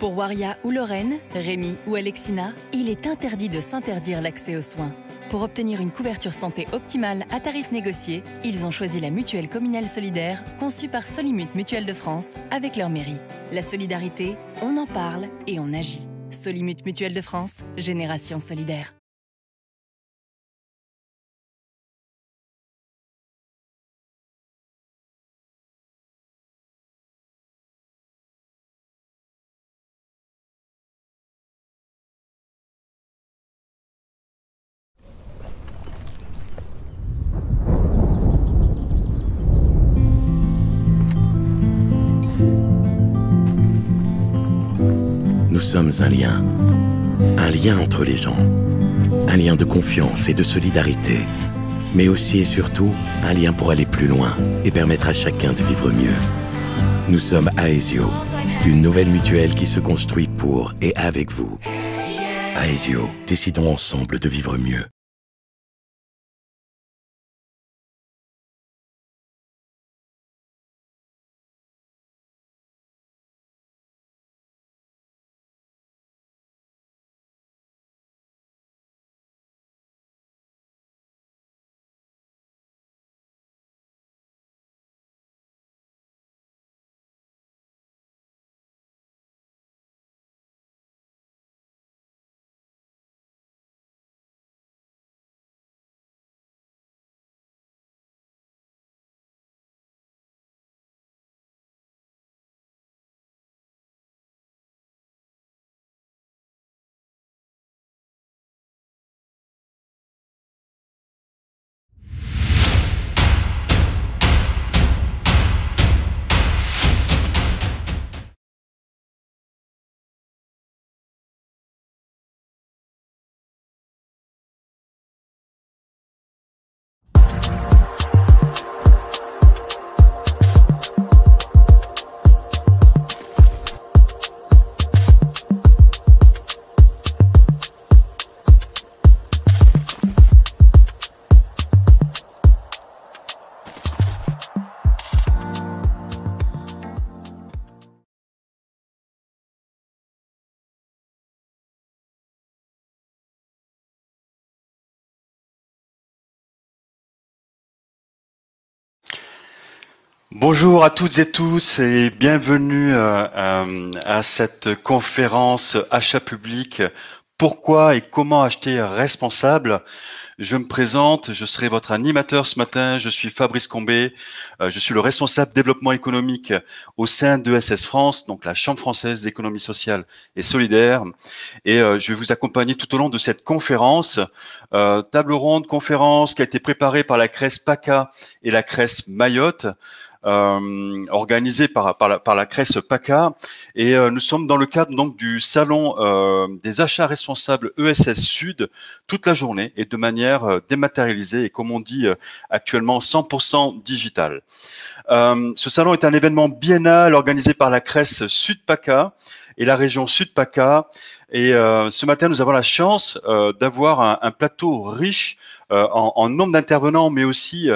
Pour Waria ou Lorraine, Rémi ou Alexina, il est interdit de s'interdire l'accès aux soins. Pour obtenir une couverture santé optimale à tarif négocié, ils ont choisi la mutuelle communale solidaire conçue par Solimut Mutuelle de France avec leur mairie. La solidarité, on en parle et on agit. Solimut Mutuelle de France, génération solidaire. Nous sommes un lien entre les gens, un lien de confiance et de solidarité, mais aussi et surtout un lien pour aller plus loin et permettre à chacun de vivre mieux. Nous sommes Aesio, une nouvelle mutuelle qui se construit pour et avec vous. Aesio, décidons ensemble de vivre mieux. Bonjour à toutes et tous et bienvenue à cette conférence achat public. Pourquoi et comment acheter responsable? Je me présente, je serai votre animateur ce matin. Je suis Fabrice Combé, je suis le responsable développement économique au sein d'ESS France, donc la Chambre française d'économie sociale et solidaire. Et je vais vous accompagner tout au long de cette conférence. Table ronde, conférence qui a été préparée par la CRES PACA et la CRES Mayotte. Organisé par la CRES PACA, et nous sommes dans le cadre donc du salon des achats responsables ESS Sud toute la journée et de manière dématérialisée et comme on dit actuellement 100% digital. Ce salon est un événement biennal organisé par la CRES Sud PACA et la région Sud PACA. Et ce matin, nous avons la chance d'avoir un plateau riche en nombre d'intervenants, mais aussi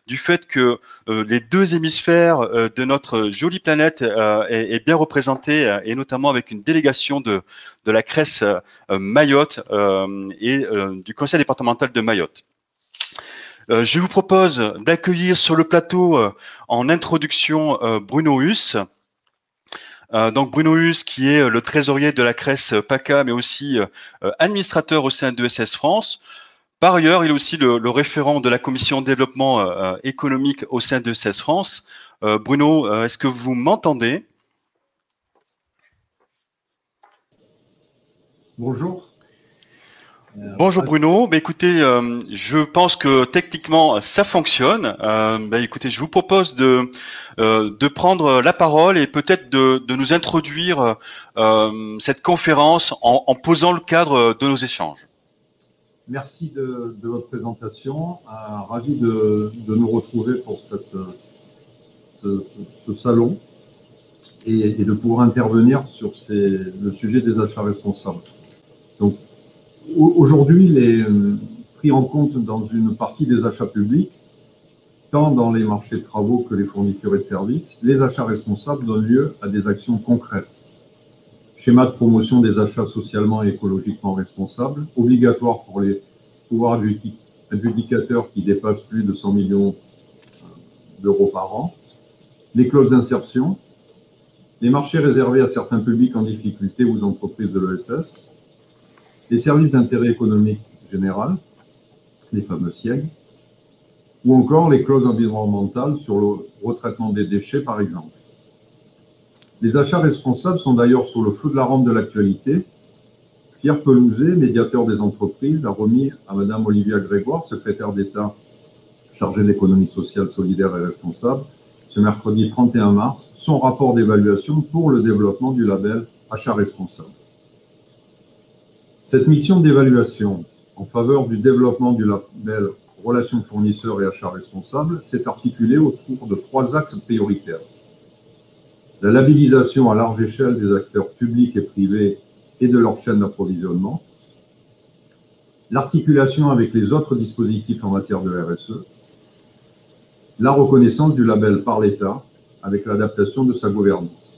du fait que les deux hémisphères de notre jolie planète est bien représenté, et notamment avec une délégation de la CRES Mayotte et du conseil départemental de Mayotte. Je vous propose d'accueillir sur le plateau en introduction Bruno Huss. Donc Bruno Huss qui est le trésorier de la CRES PACA, mais aussi administrateur au sein d'ESS France. Par ailleurs, il est aussi le référent de la commission développement économique au sein d'ESS France. Bruno, est-ce que vous m'entendez? Bonjour. Bonjour Bruno. Écoutez, je pense que techniquement ça fonctionne. Écoutez, je vous propose de prendre la parole et peut-être de nous introduire cette conférence en posant le cadre de nos échanges. Merci de votre présentation. Ravi de nous retrouver pour ce salon et de pouvoir intervenir sur le sujet des achats responsables. Donc, aujourd'hui, il est pris en compte dans une partie des achats publics, tant dans les marchés de travaux que les fournitures et de services. Les achats responsables donnent lieu à des actions concrètes. schéma de promotion des achats socialement et écologiquement responsables, obligatoire pour les pouvoirs adjudicateurs qui dépassent plus de 100 millions d'euros par an, les clauses d'insertion, les marchés réservés à certains publics en difficulté ou aux entreprises de l'ESS, les services d'intérêt économique général, les fameux SIEG, ou encore les clauses environnementales sur le retraitement des déchets, par exemple. Les achats responsables sont d'ailleurs sur le feu de la rampe de l'actualité. Pierre Pelouzet, médiateur des entreprises, a remis à Mme Olivia Grégoire, secrétaire d'État chargée de l'économie sociale, solidaire et responsable, ce mercredi 31 mars, son rapport d'évaluation pour le développement du label Achat responsable. Cette mission d'évaluation en faveur du développement du label Relations fournisseurs et achats responsables s'est articulée autour de 3 axes prioritaires. La labellisation à large échelle des acteurs publics et privés et de leur chaîne d'approvisionnement, l'articulation avec les autres dispositifs en matière de RSE, la reconnaissance du label par l'État avec l'adaptation de sa gouvernance.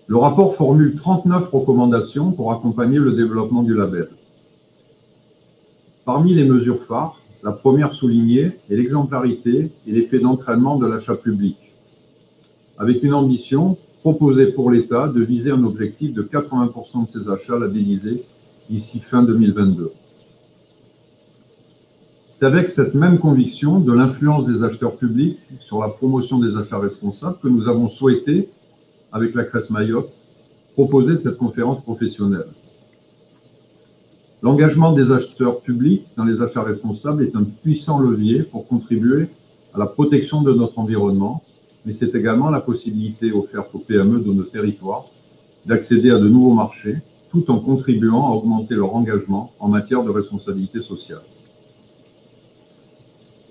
Le rapport formule 39 recommandations pour accompagner le développement du label. Parmi les mesures phares, la première soulignée est l'exemplarité et l'effet d'entraînement de l'achat public, avec une ambition proposée pour l'État de viser un objectif de 80% de ses achats labellisés d'ici fin 2022. C'est avec cette même conviction de l'influence des acheteurs publics sur la promotion des achats responsables que nous avons souhaité, avec la CRES Mayotte, proposer cette conférence professionnelle. L'engagement des acheteurs publics dans les achats responsables est un puissant levier pour contribuer à la protection de notre environnement, mais c'est également la possibilité offerte aux PME de nos territoires d'accéder à de nouveaux marchés, tout en contribuant à augmenter leur engagement en matière de responsabilité sociale.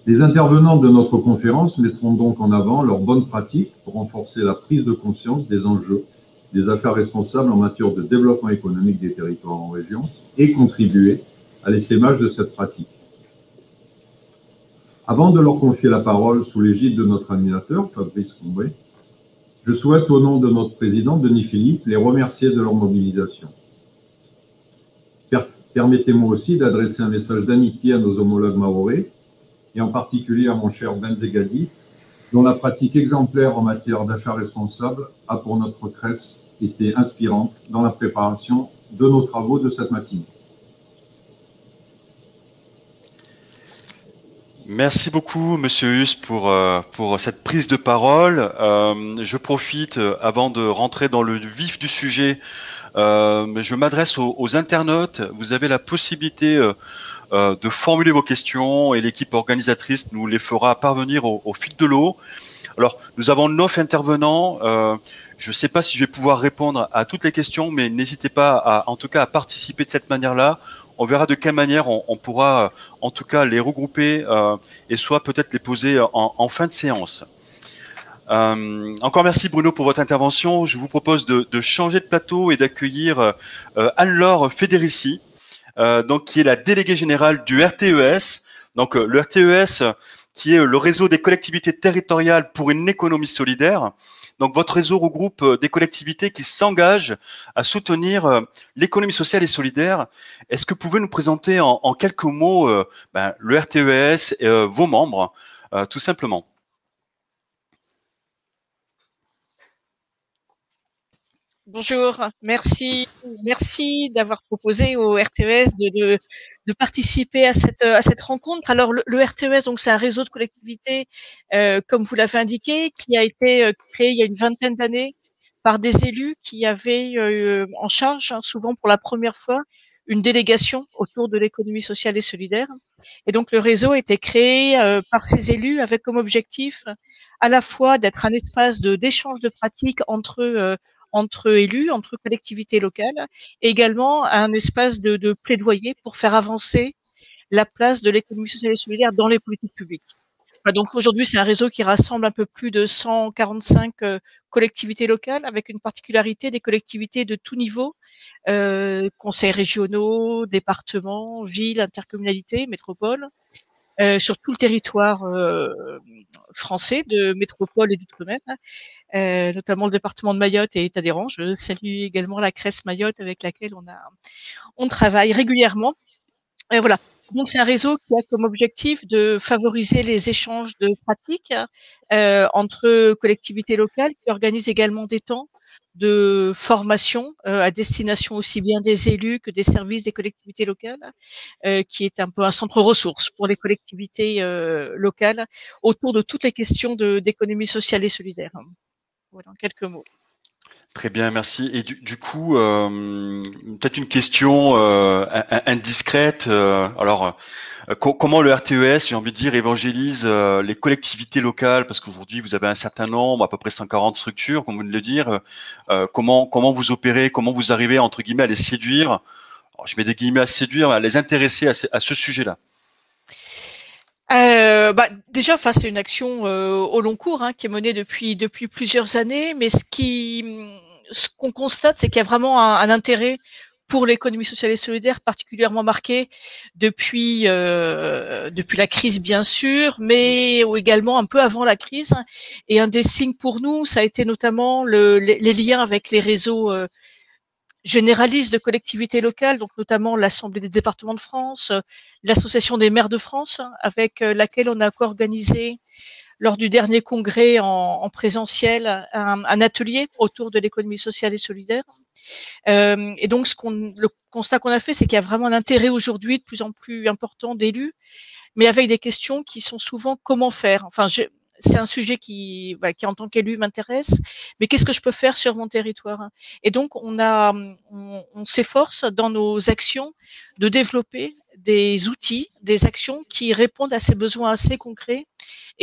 Les intervenants de notre conférence mettront donc en avant leurs bonnes pratiques pour renforcer la prise de conscience des enjeux des achats responsables en matière de développement économique des territoires en région et contribuer à l'essaimage de cette pratique. Avant de leur confier la parole sous l'égide de notre animateur, Fabrice Combré, je souhaite, au nom de notre président, Denis Philippe, les remercier de leur mobilisation. Permettez-moi aussi d'adresser un message d'amitié à nos homologues mahorais, et en particulier à mon cher Ben Zegadi, dont la pratique exemplaire en matière d'achat responsable a pour notre CRES été inspirante dans la préparation de nos travaux de cette matinée. Merci beaucoup, Monsieur Hus, pour cette prise de parole. Je profite, avant de rentrer dans le vif du sujet, je m'adresse aux internautes. Vous avez la possibilité de formuler vos questions et l'équipe organisatrice nous les fera parvenir au fil de l'eau. Alors, nous avons 9 intervenants. Je ne sais pas si je vais pouvoir répondre à toutes les questions, mais n'hésitez pas en tout cas à participer de cette manière-là. On verra de quelle manière on pourra en tout cas les regrouper et soit peut-être les poser en fin de séance. Encore merci Bruno pour votre intervention. Je vous propose de changer de plateau et d'accueillir Anne-Laure Federici, donc qui est la déléguée générale du RTES. Donc le RTES, qui est le réseau des collectivités territoriales pour une économie solidaire. Donc votre réseau regroupe des collectivités qui s'engagent à soutenir l'économie sociale et solidaire. Est-ce que vous pouvez nous présenter en quelques mots le RTES et vos membres, tout simplement? Bonjour, merci d'avoir proposé au RTES de participer à cette rencontre. Alors le RTES, donc c'est un réseau de collectivités, comme vous l'avez indiqué, qui a été créé il y a une vingtaine d'années par des élus qui avaient en charge, souvent pour la première fois, une délégation autour de l'économie sociale et solidaire. Et donc le réseau a été créé par ces élus avec comme objectif à la fois d'être un espace d'échange de pratiques entre élus, entre collectivités locales, et également un espace de plaidoyer pour faire avancer la place de l'économie sociale et solidaire dans les politiques publiques. Donc aujourd'hui, c'est un réseau qui rassemble un peu plus de 145 collectivités locales, avec une particularité des collectivités de tout niveau, conseils régionaux, départements, villes, intercommunalités, métropoles, sur tout le territoire français, de métropole et d'outre-mer, notamment le département de Mayotte et État-des-Rangs. Je salue également la CRES Mayotte avec laquelle on travaille régulièrement. Et voilà. Donc c'est un réseau qui a comme objectif de favoriser les échanges de pratiques entre collectivités locales, qui organisent également des temps de formation à destination aussi bien des élus que des services des collectivités locales, qui est un peu un centre ressources pour les collectivités locales autour de toutes les questions d'économie sociale et solidaire. Voilà, en quelques mots. Très bien, merci. Et du coup, peut-être une question indiscrète. Comment le RTES, j'ai envie de dire, évangélise les collectivités locales? Parce qu'aujourd'hui, vous avez un certain nombre, à peu près 140 structures, comme vous venez de le dire. Comment vous opérez? Comment vous arrivez, entre guillemets, à les séduire? Alors, je mets des guillemets à séduire, à les intéresser à ce sujet-là. Déjà, c'est une action au long cours qui est menée depuis plusieurs années, mais ce qu'on constate, c'est qu'il y a vraiment un intérêt pour l'économie sociale et solidaire particulièrement marqué depuis la crise, bien sûr, mais également un peu avant la crise. Et un des signes pour nous, ça a été notamment les liens avec les réseaux généraliste de collectivités locales, donc notamment l'Assemblée des départements de France, l'Association des maires de France, avec laquelle on a co-organisé lors du dernier congrès en présentiel un atelier autour de l'économie sociale et solidaire. Et donc le constat qu'on a fait, c'est qu'il y a vraiment un intérêt aujourd'hui de plus en plus important d'élus, mais avec des questions qui sont souvent comment faire. Enfin, c'est un sujet qui en tant qu'élu m'intéresse, mais qu'est-ce que je peux faire sur mon territoire? Et donc on s'efforce dans nos actions de développer des outils, des actions qui répondent à ces besoins assez concrets.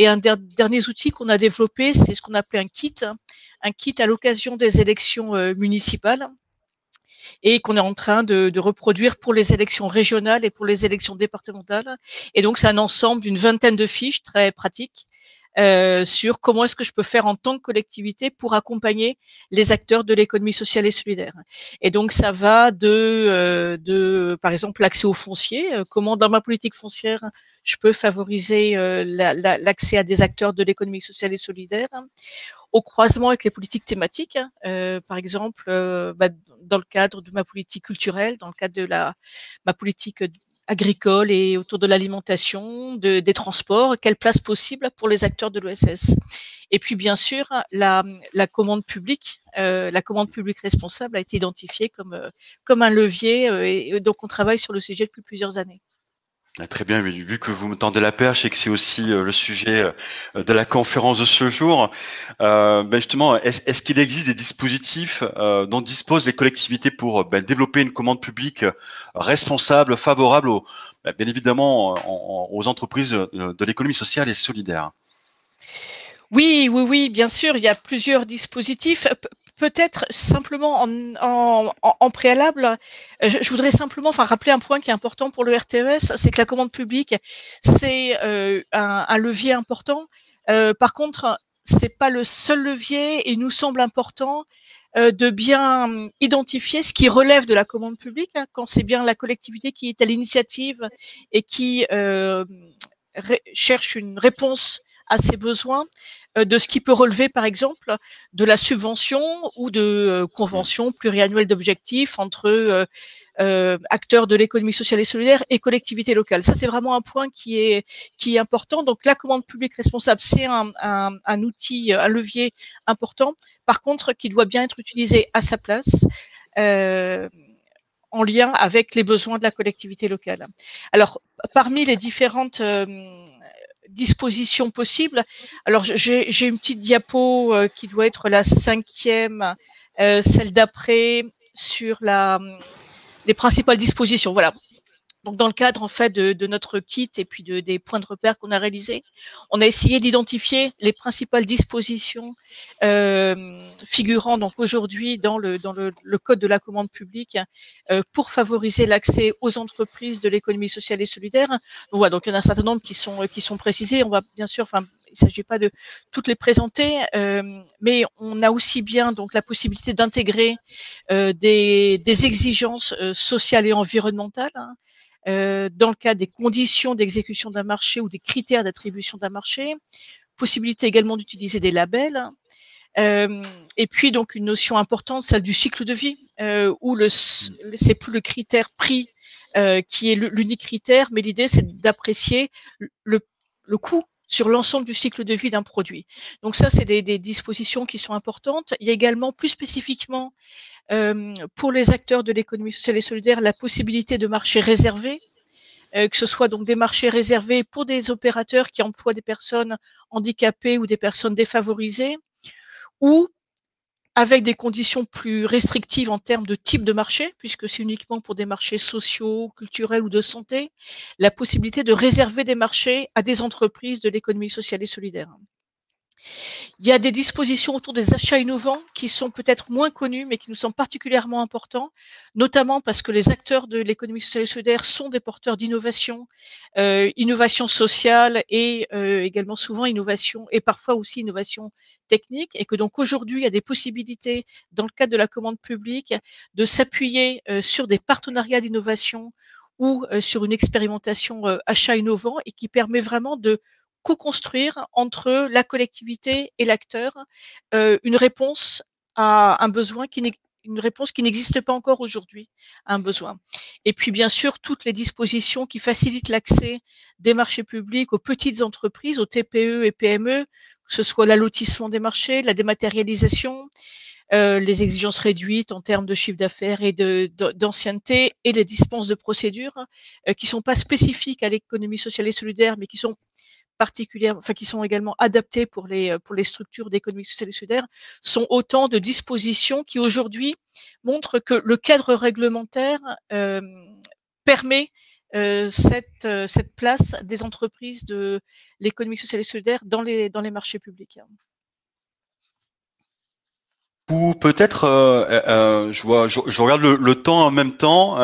Et un dernier outil qu'on a développé, c'est ce qu'on appelait un kit à l'occasion des élections municipales, et qu'on est en train de reproduire pour les élections régionales et pour les élections départementales. Et donc c'est un ensemble d'une vingtaine de fiches très pratiques sur comment est-ce que je peux faire en tant que collectivité pour accompagner les acteurs de l'économie sociale et solidaire. Et donc ça va de par exemple l'accès au foncier, comment dans ma politique foncière je peux favoriser l'accès à des acteurs de l'économie sociale et solidaire, au croisement avec les politiques thématiques, par exemple dans le cadre de ma politique culturelle, dans le cadre de ma politique agricole et autour de l'alimentation, des transports, quelle place possible pour les acteurs de l'OSS. Et puis bien sûr, la commande publique responsable a été identifiée comme un levier, et donc on travaille sur le sujet depuis plusieurs années. Très bien, mais vu que vous me tendez la perche et que c'est aussi le sujet de la conférence de ce jour, justement, est-ce qu'il existe des dispositifs dont disposent les collectivités pour développer une commande publique responsable, favorable bien évidemment aux entreprises de l'économie sociale et solidaire? Oui, bien sûr, il y a plusieurs dispositifs. Peut-être simplement en préalable, je voudrais simplement rappeler un point qui est important pour le RTES, c'est que la commande publique, c'est un levier important. Par contre, c'est pas le seul levier, et il nous semble important de bien identifier ce qui relève de la commande publique, quand c'est bien la collectivité qui est à l'initiative et qui cherche une réponse à ses besoins, de ce qui peut relever par exemple de la subvention ou de conventions pluriannuelles d'objectifs entre acteurs de l'économie sociale et solidaire et collectivités locales. Ça, c'est vraiment un point qui est important. Donc la commande publique responsable, c'est un outil, un levier important, par contre qui doit bien être utilisé à sa place, en lien avec les besoins de la collectivité locale. Alors parmi les différentes dispositions possibles. Alors j'ai une petite diapo qui doit être la 5e, celle d'après, sur les principales dispositions. Voilà. Donc dans le cadre en fait de notre kit et puis des points de repère qu'on a réalisés, on a essayé d'identifier les principales dispositions figurant donc aujourd'hui dans le code de la commande publique pour favoriser l'accès aux entreprises de l'économie sociale et solidaire. Donc voilà, donc il y en a un certain nombre qui sont précisés. On va bien sûr, il ne s'agit pas de toutes les présenter, mais on a aussi bien donc la possibilité d'intégrer des exigences sociales et environnementales, dans le cas des conditions d'exécution d'un marché ou des critères d'attribution d'un marché, possibilité également d'utiliser des labels, et puis donc une notion importante, celle du cycle de vie, où c'est plus le critère prix qui est l'unique critère, mais l'idée c'est d'apprécier le coût sur l'ensemble du cycle de vie d'un produit. Donc ça, c'est des dispositions qui sont importantes. Il y a également plus spécifiquement pour les acteurs de l'économie sociale et solidaire la possibilité de marchés réservés, que ce soit donc des marchés réservés pour des opérateurs qui emploient des personnes handicapées ou des personnes défavorisées, ou avec des conditions plus restrictives en termes de type de marché, puisque c'est uniquement pour des marchés sociaux, culturels ou de santé, la possibilité de réserver des marchés à des entreprises de l'économie sociale et solidaire. Il y a des dispositions autour des achats innovants qui sont peut-être moins connus, mais qui nous semblent particulièrement importants, notamment parce que les acteurs de l'économie sociale et solidaire sont des porteurs d'innovation, innovation sociale et également souvent innovation et parfois aussi innovation technique, et que donc aujourd'hui il y a des possibilités dans le cadre de la commande publique de s'appuyer sur des partenariats d'innovation ou sur une expérimentation achat innovant, et qui permet vraiment de co-construire entre la collectivité et l'acteur une réponse à un besoin une réponse qui n'existe pas encore aujourd'hui à un besoin. Et puis bien sûr toutes les dispositions qui facilitent l'accès des marchés publics aux petites entreprises, aux TPE et PME, que ce soit l'allotissement des marchés, la dématérialisation, les exigences réduites en termes de chiffre d'affaires et d'ancienneté, et les dispenses de procédures qui sont pas spécifiques à l'économie sociale et solidaire, mais qui sont qui sont également adaptés pour les structures d'économie sociale et solidaire, sont autant de dispositions qui aujourd'hui montrent que le cadre réglementaire permet cette place des entreprises de l'économie sociale et solidaire dans les marchés publics. Ou peut-être, je regarde le temps en même temps.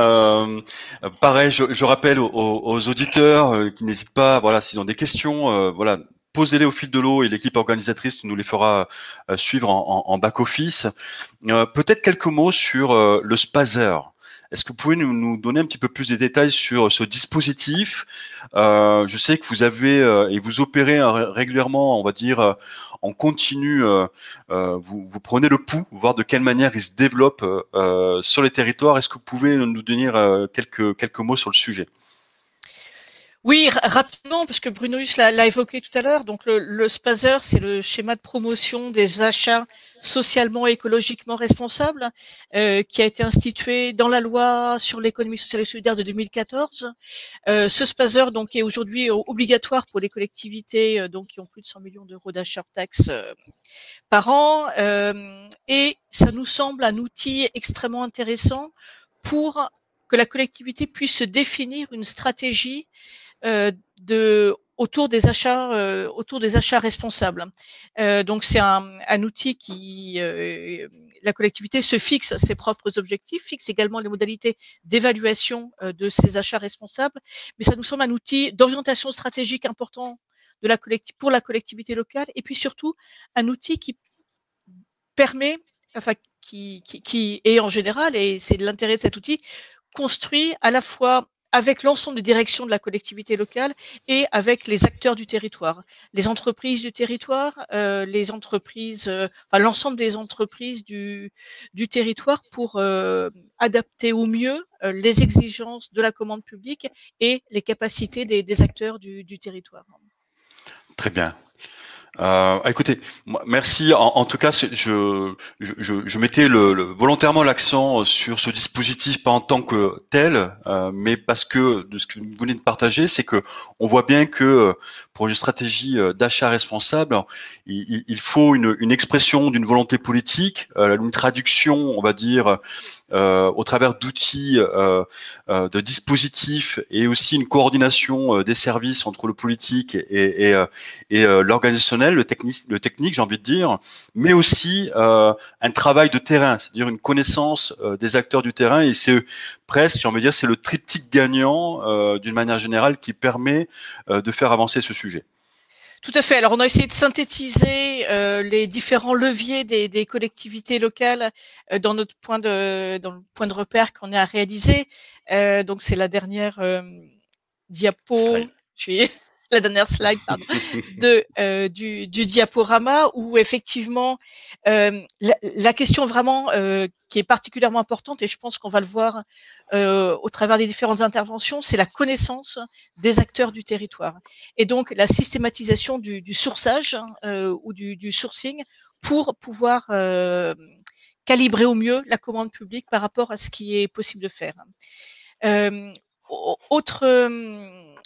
Pareil, je rappelle aux auditeurs qui n'hésitent pas, voilà, s'ils ont des questions, voilà, posez-les au fil de l'eau et l'équipe organisatrice nous les fera suivre en back office. Peut-être quelques mots sur le Spazer. Est-ce que vous pouvez nous donner un petit peu plus de détails sur ce dispositif? Je sais que vous avez et vous opérez régulièrement, on va dire, en continu. Vous prenez le pouls, voir de quelle manière il se développe sur les territoires. Est-ce que vous pouvez nous donner quelques mots sur le sujet? Oui, rapidement, parce que Bruno l'a évoqué tout à l'heure. Donc le Spazer, c'est le schéma de promotion des achats socialement et écologiquement responsables, qui a été institué dans la loi sur l'économie sociale et solidaire de 2014. Ce Spazer donc est aujourd'hui obligatoire pour les collectivités donc qui ont plus de 100 millions d'euros d'achats hors taxes par an, et ça nous semble un outil extrêmement intéressant pour que la collectivité puisse se définir une stratégie autour des achats responsables. Donc c'est un outil qui la collectivité se fixe ses propres objectifs, fixe également les modalités d'évaluation de ces achats responsables, mais ça nous semble un outil d'orientation stratégique important pour la collectivité locale, et puis surtout un outil qui permet, qui est en général, et c'est l'intérêt de cet outil, construit à la fois avec l'ensemble des directions de la collectivité locale et avec les acteurs du territoire, les entreprises du territoire, les entreprises, l'ensemble des entreprises du territoire, pour adapter au mieux les exigences de la commande publique et les capacités des acteurs du territoire. Très bien. Écoutez, merci. En tout cas, je mettais volontairement l'accent sur ce dispositif, pas en tant que tel, mais parce que de ce que vous venez de partager, c'est que on voit bien que pour une stratégie d'achat responsable, il faut une expression d'une volonté politique, une traduction, on va dire, au travers d'outils, de dispositifs, et aussi une coordination des services entre le politique et l'organisationnel, le technique, j'ai envie de dire, mais aussi un travail de terrain, c'est-à-dire une connaissance des acteurs du terrain, et c'est presque, j'ai envie de dire, c'est le triptyque gagnant d'une manière générale qui permet de faire avancer ce sujet. Tout à fait. Alors, on a essayé de synthétiser les différents leviers des collectivités locales dans le point de repère qu'on a réalisé. Donc, c'est la dernière diapo. Slide. La dernière slide, pardon, du diaporama, où effectivement la question vraiment qui est particulièrement importante, et je pense qu'on va le voir au travers des différentes interventions, c'est la connaissance des acteurs du territoire, et donc la systématisation du sourçage ou du sourcing pour pouvoir calibrer au mieux la commande publique par rapport à ce qui est possible de faire.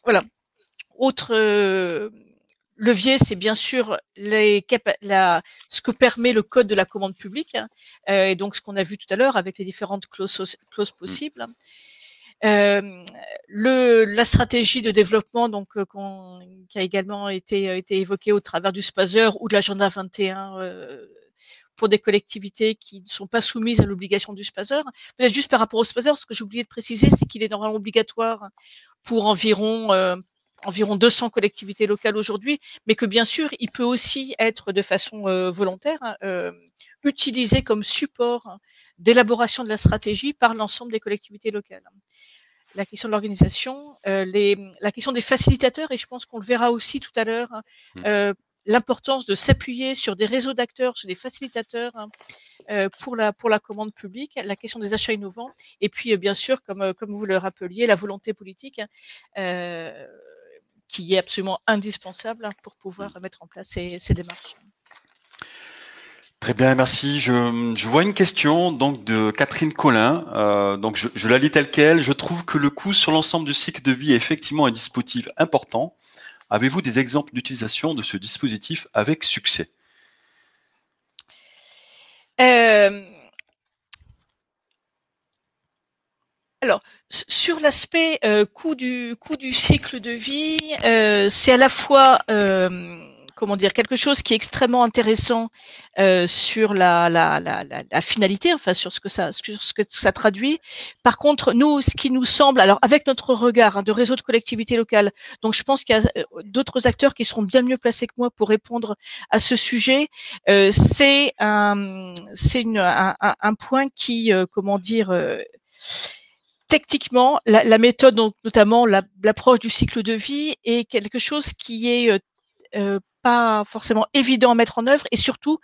Voilà. Autre levier, c'est bien sûr ce que permet le code de la commande publique, et donc ce qu'on a vu tout à l'heure avec les différentes clauses possibles. La stratégie de développement, donc qui a également été évoquée au travers du SPASER ou de l'agenda 21 pour des collectivités qui ne sont pas soumises à l'obligation du SPASER. Peut-être juste par rapport au SPASER, ce que j'ai oublié de préciser, c'est qu'il est normalement obligatoire pour environ 200 collectivités locales aujourd'hui, mais que bien sûr, il peut aussi être de façon volontaire utilisé comme support d'élaboration de la stratégie par l'ensemble des collectivités locales. La question de l'organisation, la question des facilitateurs, et je pense qu'on le verra aussi tout à l'heure, l'importance de s'appuyer sur des réseaux d'acteurs, sur des facilitateurs pour la commande publique, la question des achats innovants, et puis bien sûr, comme vous le rappeliez, la volonté politique qui est absolument indispensable pour pouvoir mettre en place ces démarches. Très bien, merci. Je vois une question donc de Catherine Collin. Donc je la lis telle quelle. Je trouve que le coût sur l'ensemble du cycle de vie est effectivement un dispositif important. Avez-vous des exemples d'utilisation de ce dispositif avec succès? Alors, sur l'aspect coût du cycle de vie, c'est à la fois comment dire, quelque chose qui est extrêmement intéressant sur la finalité, enfin sur ce que ça traduit. Par contre, nous, ce qui nous semble, alors avec notre regard de réseau de collectivités locales, donc je pense qu'il y a d'autres acteurs qui seront bien mieux placés que moi pour répondre à ce sujet. C'est un point qui, comment dire, techniquement, la méthode, donc notamment l'approche du cycle de vie, est quelque chose qui est pas forcément évident à mettre en œuvre et surtout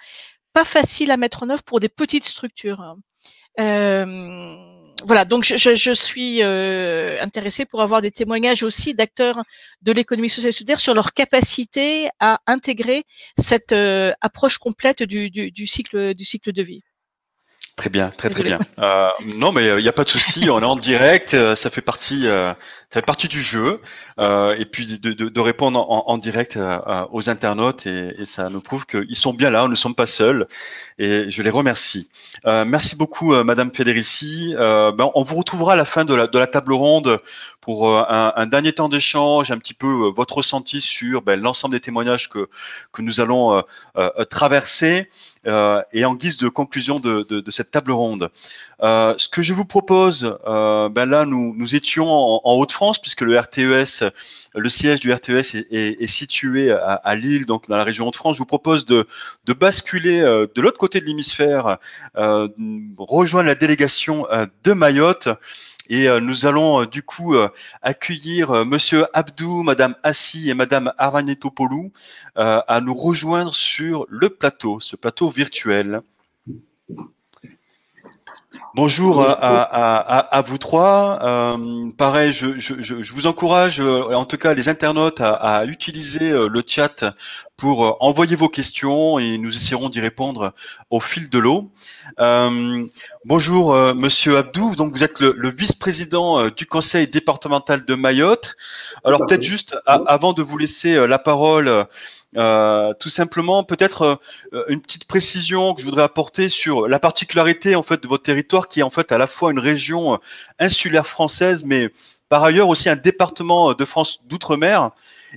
pas facile à mettre en œuvre pour des petites structures. Voilà, donc je suis intéressée pour avoir des témoignages aussi d'acteurs de l'économie sociale et solidaire sur leur capacité à intégrer cette approche complète du cycle de vie. Très bien, très bien. Non, mais il n'y a pas de souci. On est en direct, ça fait partie du jeu. Et puis de répondre en direct aux internautes, et ça nous prouve qu'ils sont bien là. Nous ne sommes pas seuls, et je les remercie. Merci beaucoup, Madame Federici. On vous retrouvera à la fin de la table ronde pour un dernier temps d'échange, un petit peu votre ressenti sur l'ensemble des témoignages que nous allons traverser, et en guise de conclusion de cette table ronde. Ce que je vous propose, là nous étions en Hauts-de-France, puisque le siège du RTES est situé à Lille, donc dans la région Hauts-de-France. Je vous propose de basculer de l'autre côté de l'hémisphère, rejoindre la délégation de Mayotte, et nous allons du coup accueillir Monsieur Abdou, Madame Assi et Madame Arvanetopoulou à nous rejoindre sur le plateau, ce plateau virtuel. Bonjour à vous trois. Pareil, je vous encourage, en tout cas les internautes, à utiliser le chat pour envoyer vos questions, et nous essaierons d'y répondre au fil de l'eau. Bonjour Monsieur Abdou, donc vous êtes le vice-président du conseil départemental de Mayotte. Alors peut-être juste avant de vous laisser la parole, tout simplement peut-être une petite précision que je voudrais apporter sur la particularité en fait de votre territoire, qui est en fait à la fois une région insulaire française, mais par ailleurs aussi un département de France d'outre-mer,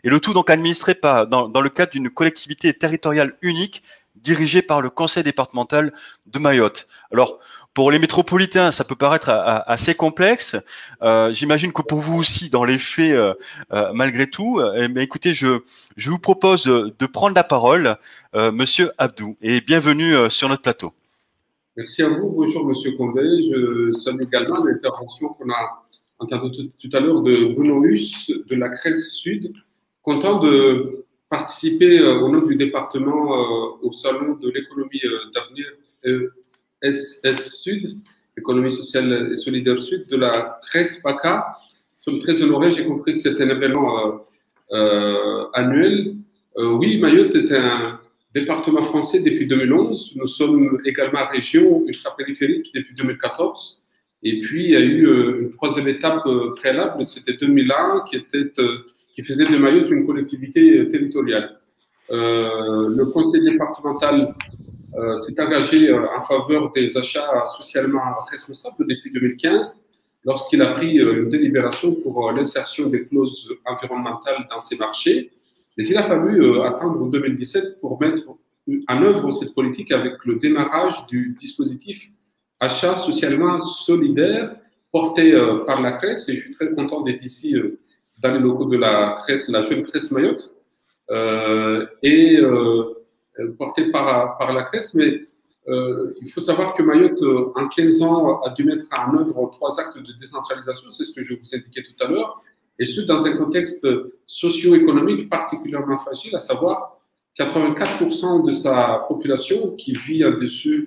et le tout donc administré dans le cadre d'une collectivité territoriale unique, dirigé par le conseil départemental de Mayotte. Alors, pour les métropolitains, ça peut paraître assez complexe. J'imagine que pour vous aussi, dans les faits, malgré tout, mais écoutez, je vous propose de prendre la parole, Monsieur Abdou, et bienvenue sur notre plateau. Merci à vous. Bonjour, Monsieur Condé. Je salue également l'intervention qu'on a entendue tout à l'heure de Bruno Huss de la Crèce Sud. Content de participer au nom du département au salon de l'économie d'avenir SS Sud, économie sociale et solidaire Sud, de la Crèce PACA. Je suis très honoré, j'ai compris que c'était un événement annuel. Oui, Mayotte est un département français depuis 2011. Nous sommes également région ultra-périphérique depuis 2014. Et puis, il y a eu une troisième étape préalable, c'était 2001, qui faisait de Mayotte une collectivité territoriale. Le conseil départemental s'est engagé en faveur des achats socialement responsables depuis 2015, lorsqu'il a pris une délibération pour l'insertion des clauses environnementales dans ces marchés. Mais il a fallu attendre 2017 pour mettre en œuvre cette politique avec le démarrage du dispositif achat socialement solidaire porté par la Crèce. Et je suis très content d'être ici dans les locaux de la Crèce, la jeune Crèce Mayotte, porté par la Crèce. Mais il faut savoir que Mayotte, en 15 ans, a dû mettre en œuvre 3 actes de décentralisation, c'est ce que je vous indiquais tout à l'heure, et ce, dans un contexte socio-économique particulièrement fragile, à savoir 84% de sa population qui vit en dessous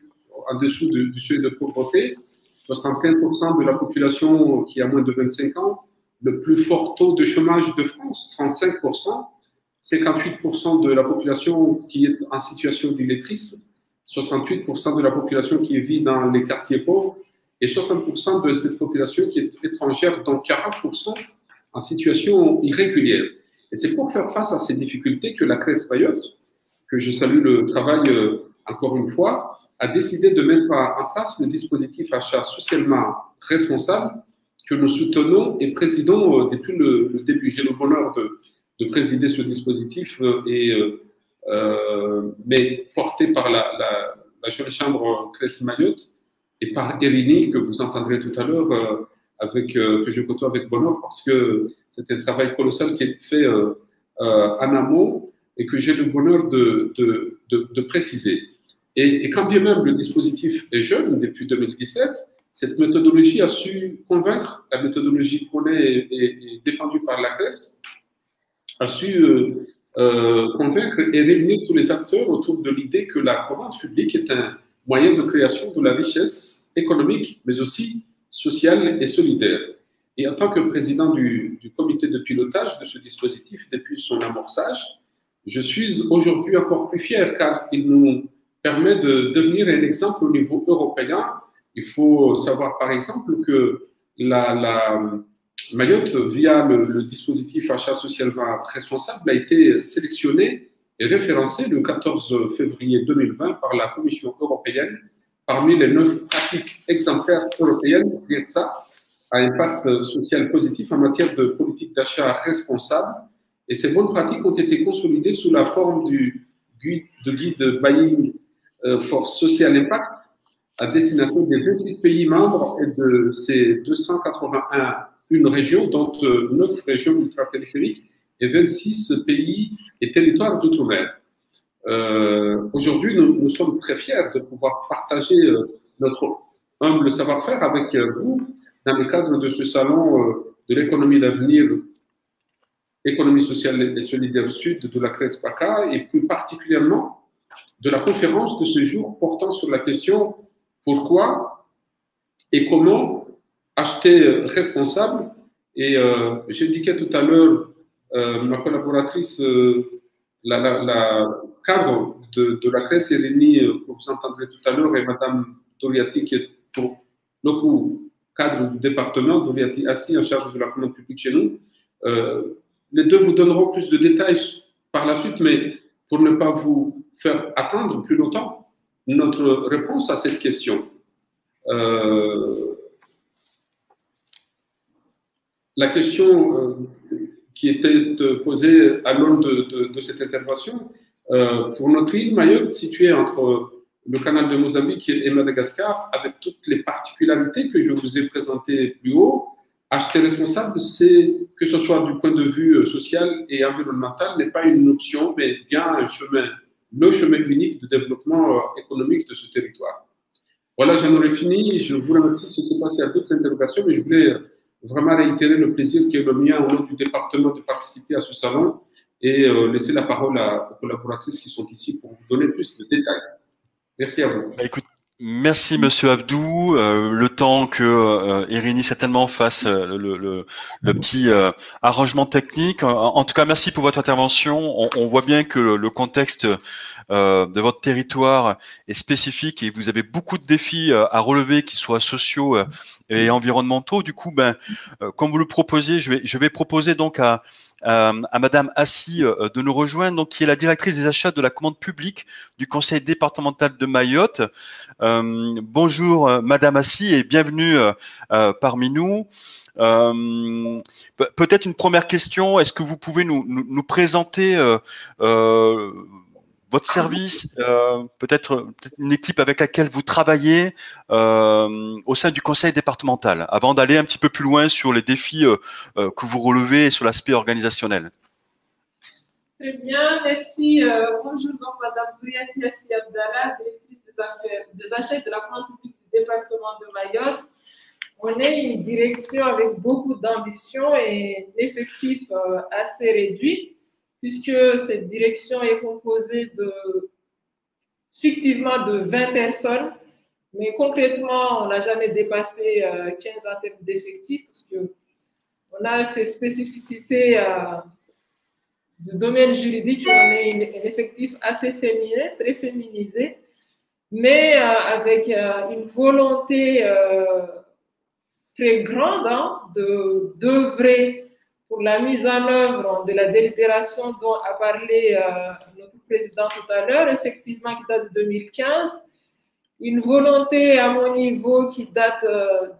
du seuil de pauvreté, 61% de la population qui a moins de 25 ans, le plus fort taux de chômage de France, 35%, 58% de la population qui est en situation d'illettrisme, 68% de la population qui vit dans les quartiers pauvres et 60% de cette population qui est étrangère, dont 40% en situation irrégulière. Et c'est pour faire face à ces difficultés que la Crèce Mayotte, que je salue le travail encore une fois, a décidé de mettre en place le dispositif achat socialement responsable que nous soutenons et présidons depuis le début. J'ai le bonheur de présider ce dispositif mais porté par la jeune chambre Crèce Mayotte et par Erini, que vous entendrez tout à l'heure, que je côtoie avec bonheur, parce que c'est un travail colossal qui est fait en amont et que j'ai le bonheur de préciser. Et quand bien même le dispositif est jeune, depuis 2017, cette méthodologie a su convaincre, la méthodologie qu'on est défendue par la Crèce, a su convaincre et réunir tous les acteurs autour de l'idée que la commande publique est un moyen de création de la richesse économique, mais aussi sociale et solidaire. Et en tant que président du comité de pilotage de ce dispositif depuis son amorçage, je suis aujourd'hui encore plus fier car il nous permet de devenir un exemple au niveau européen. Il faut savoir par exemple que Mayotte, via le dispositif achat socialement responsable, a été sélectionné et référencé le 14 février 2020 par la Commission européenne parmi les 9 pratiques exemplaires européennes, rien que ça, à impact social positif en matière de politique d'achat responsable. Et ces bonnes pratiques ont été consolidées sous la forme du guide Buying for Social Impact à destination des 28 pays membres et de ces 281 régions, dont 9 régions ultrapériphériques et 26 pays et territoires d'outre-mer. Aujourd'hui, nous sommes très fiers de pouvoir partager notre humble savoir-faire avec vous dans le cadre de ce salon de l'économie d'avenir, économie sociale et solidaire Sud de la Crèce PACA, et plus particulièrement de la conférence de ce jour portant sur la question pourquoi et comment acheter responsable. Et j'indiquais tout à l'heure ma collaboratrice, la cadre de la Crèce, Erini, que vous entendrez tout à l'heure, et Madame Doriati, qui est pour le coup cadre du département, Doriati assis en charge de la commande publique chez nous. Les deux vous donneront plus de détails par la suite, mais pour ne pas vous faire attendre plus longtemps, notre réponse à cette question. La question qui était posée à l'aune de cette intervention pour notre île Mayotte, située entre le canal de Mozambique et Madagascar, avec toutes les particularités que je vous ai présentées plus haut, acheter responsable, c'est, que ce soit du point de vue social et environnemental, n'est pas une option, mais bien un chemin, le chemin unique de développement économique de ce territoire. Voilà, j'en aurais fini. Je vous remercie. Je ne sais pas s'il y a d'autres interrogations, mais je voulais vraiment réitérer le plaisir qui est le mien au nom du département de participer à ce salon et laisser la parole aux collaboratrices qui sont ici pour vous donner plus de détails. Merci à vous. Bah, écoute, merci Monsieur Abdou. Le temps que Irini certainement fasse le petit arrangement technique. En tout cas, merci pour votre intervention. On voit bien que le contexte de votre territoire est spécifique et vous avez beaucoup de défis à relever, qu'ils soient sociaux et environnementaux. Du coup, comme vous le proposiez, je vais proposer donc à Madame Assi de nous rejoindre, donc qui est la directrice des achats de la commande publique du Conseil départemental de Mayotte. Bonjour Madame Assi et bienvenue parmi nous. Peut-être une première question, est-ce que vous pouvez nous présenter votre service, peut-être une équipe avec laquelle vous travaillez au sein du conseil départemental, avant d'aller un petit peu plus loin sur les défis que vous relevez et sur l'aspect organisationnel. Très bien, merci. Bonjour, donc Madame Douyati Assi Abdallah, directrice des achats de la commande publique du département de Mayotte. On est une direction avec beaucoup d'ambition et d'effectifs assez réduits, puisque cette direction est composée fictivement de 20 personnes, mais concrètement, on n'a jamais dépassé 15 en termes d'effectifs, parce qu'on a ces spécificités de domaine juridique, on est un effectif assez féminin, très féminisé, mais avec une volonté très grande d'œuvrer pour la mise en œuvre de la délibération dont a parlé notre président tout à l'heure, effectivement qui date de 2015, une volonté à mon niveau qui date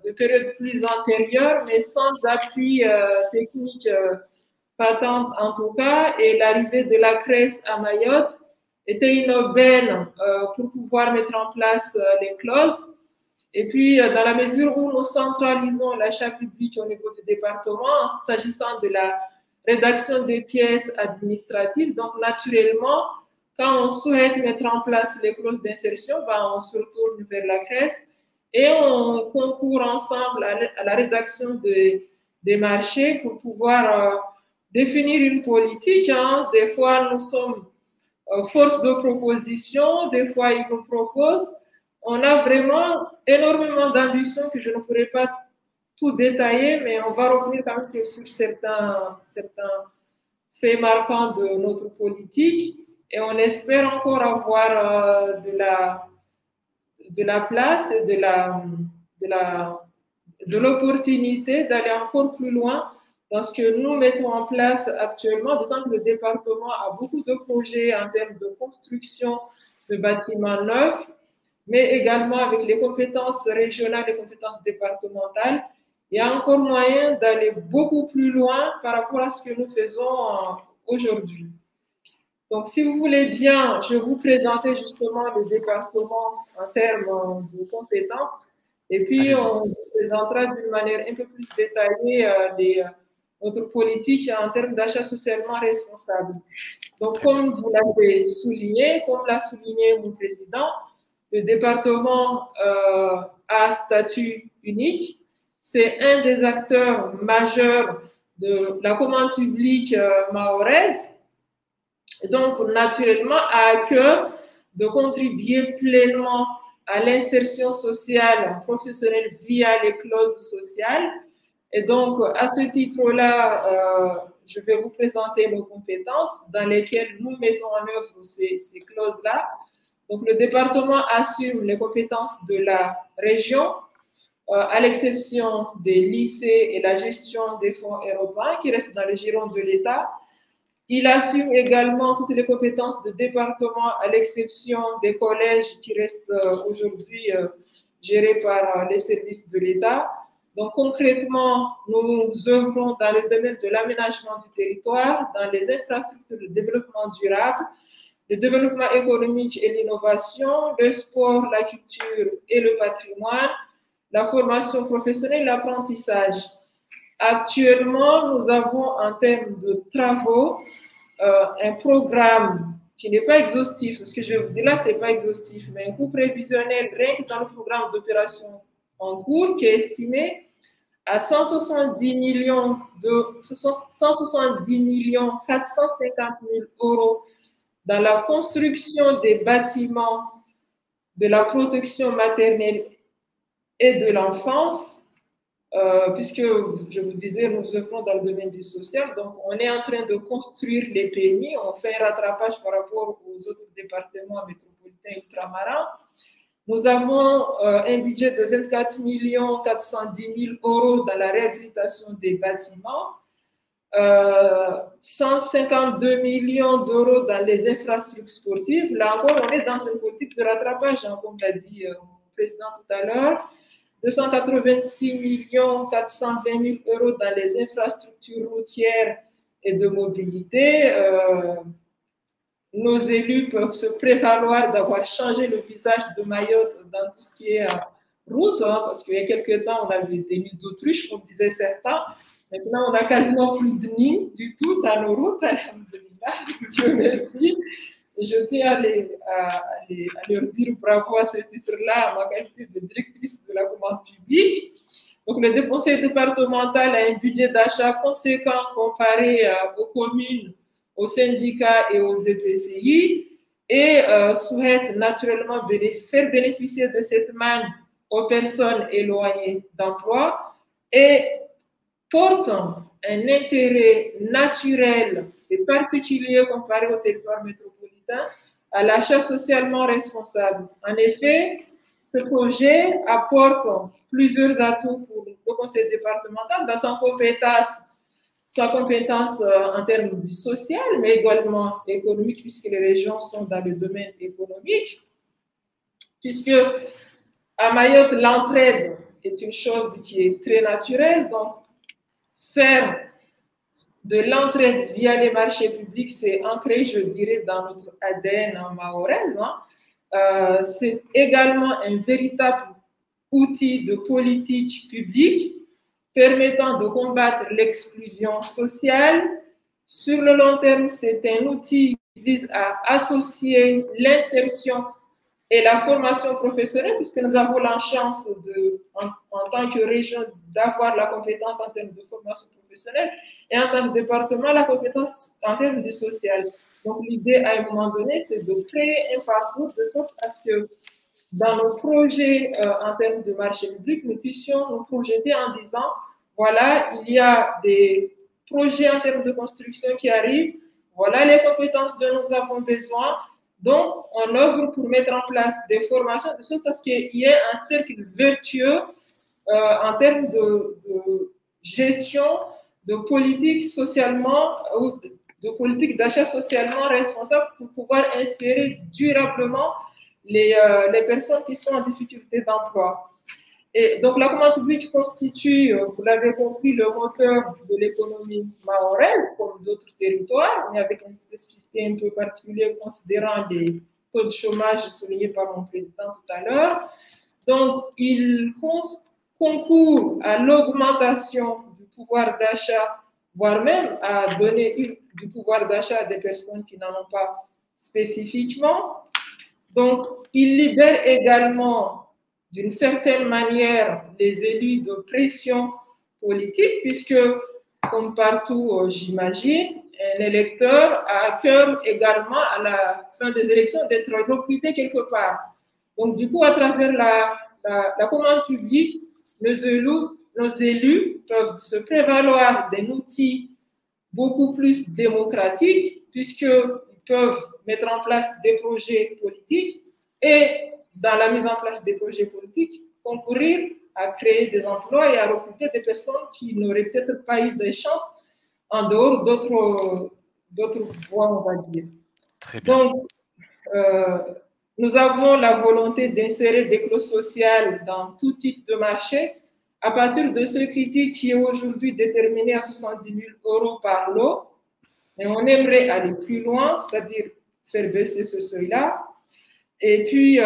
de périodes plus antérieures, mais sans appui technique patente en tout cas, et l'arrivée de la CRES à Mayotte était une aubaine pour pouvoir mettre en place les clauses. Et puis, dans la mesure où nous centralisons l'achat public au niveau du département, s'agissant de la rédaction des pièces administratives, donc naturellement, quand on souhaite mettre en place les clauses d'insertion, on se retourne vers la CRES et on concourt ensemble à la rédaction des marchés pour pouvoir définir une politique. Des fois, nous sommes force de proposition, des fois, ils nous proposent. On a vraiment énormément d'ambition que je ne pourrais pas tout détailler, mais on va revenir quand même sur certains faits marquants de notre politique et on espère encore avoir de la place et de l'opportunité d'aller encore plus loin dans ce que nous mettons en place actuellement, d'autant que le département a beaucoup de projets en termes de construction de bâtiments neufs, mais également avec les compétences régionales et compétences départementales, il y a encore moyen d'aller beaucoup plus loin par rapport à ce que nous faisons aujourd'hui. Donc, si vous voulez bien, je vais vous présenter justement le département en termes de compétences, et puis on vous présentera d'une manière un peu plus détaillée notre politique en termes d'achat socialement responsable. Donc, comme vous l'avez souligné, comme l'a souligné mon président, le département a statut unique. C'est un des acteurs majeurs de la commande publique mahoraise. Et donc, naturellement, a à cœur de contribuer pleinement à l'insertion sociale professionnelle via les clauses sociales. Et donc, à ce titre-là, je vais vous présenter nos compétences dans lesquelles nous mettons en œuvre ces clauses-là. Donc, le département assume les compétences de la région, à l'exception des lycées et la gestion des fonds européens qui restent dans le giron de l'État. Il assume également toutes les compétences de département, à l'exception des collèges qui restent aujourd'hui gérés par les services de l'État. Donc, concrètement, nous œuvrons dans le domaine de l'aménagement du territoire, dans les infrastructures de développement durable, le développement économique et l'innovation, le sport, la culture et le patrimoine, la formation professionnelle et l'apprentissage. Actuellement, nous avons en termes de travaux un programme qui n'est pas exhaustif. Ce que je vous dis là, ce n'est pas exhaustif, mais un coût prévisionnel rien que dans le programme d'opération en cours qui est estimé à 170 millions 450 000 euros dans la construction des bâtiments de la protection maternelle et de l'enfance, puisque je vous disais, nous œuvrons dans le domaine du social, donc on est en train de construire les PMI, on fait un rattrapage par rapport aux autres départements métropolitains ultramarins. Nous avons un budget de 24 410 000 euros dans la réhabilitation des bâtiments, 152 millions d'euros dans les infrastructures sportives. Là encore, on est dans une politique de rattrapage, hein, comme l'a dit le président tout à l'heure. 286 420 000 euros dans les infrastructures routières et de mobilité. Nos élus peuvent se prévaloir d'avoir changé le visage de Mayotte dans tout ce qui est route, hein, parce qu'il y a quelques temps, on avait des nids d'autruche, comme disaient certains. Maintenant, on n'a quasiment plus de nids du tout dans nos routes, alhamdoulilah, Dieu merci. Et je tiens à leur dire bravo à ce titre-là, à ma qualité de directrice de la commande publique. Donc, le conseil départemental a un budget d'achat conséquent comparé aux communes, aux syndicats et aux EPCI et souhaite naturellement faire bénéficier de cette manne aux personnes éloignées d'emploi et porte un intérêt naturel et particulier comparé au territoire métropolitain à l'achat socialement responsable. En effet, ce projet apporte plusieurs atouts pour le conseil départemental dans sa compétence en termes du social, mais également économique, puisque les régions sont dans le domaine économique, puisque à Mayotte, l'entraide est une chose qui est très naturelle, donc faire de l'entraide via les marchés publics, c'est ancré, je dirais, dans notre ADN en mahoraise. Hein. C'est également un véritable outil de politique publique permettant de combattre l'exclusion sociale. Sur le long terme, c'est un outil qui vise à associer l'insertion et la formation professionnelle, puisque nous avons la chance, en tant que région, d'avoir la compétence en termes de formation professionnelle et en tant que département, la compétence en termes de social. Donc, l'idée, à un moment donné, c'est de créer un parcours de sorte à ce que dans nos projets en termes de marché public, nous puissions nous projeter en disant, voilà, il y a des projets en termes de construction qui arrivent, voilà les compétences dont nous avons besoin. Donc, on œuvre pour mettre en place des formations de sorte à ce qu'il y ait un cercle vertueux en termes de gestion de politique socialement ou de politique d'achat socialement responsable pour pouvoir insérer durablement les personnes qui sont en difficulté d'emploi. Et donc, la commande publique constitue, vous l'avez compris, le moteur de l'économie mahoraise, comme d'autres territoires, mais avec une spécificité un peu particulière considérant les taux de chômage soulignés par mon président tout à l'heure. Donc, il concourt à l'augmentation du pouvoir d'achat, voire même à donner du pouvoir d'achat à des personnes qui n'en ont pas spécifiquement. Donc, il libère également d'une certaine manière les élus de pression politique, puisque, comme partout, j'imagine, un électeur a à cœur également, à la fin des élections, d'être recruté quelque part. Donc, du coup, à travers la commande publique, nos élus peuvent se prévaloir d'un outil beaucoup plus démocratique, puisqu'ils peuvent mettre en place des projets politiques et dans la mise en place des projets politiques, concourir à créer des emplois et à recruter des personnes qui n'auraient peut-être pas eu de chance en dehors d'autres voies, on va dire. Très bien. Donc, nous avons la volonté d'insérer des clauses sociales dans tout type de marché à partir de ce critique qui est aujourd'hui déterminé à 70 000 euros par lot. Et on aimerait aller plus loin, c'est-à-dire faire baisser ce seuil-là. Et puis,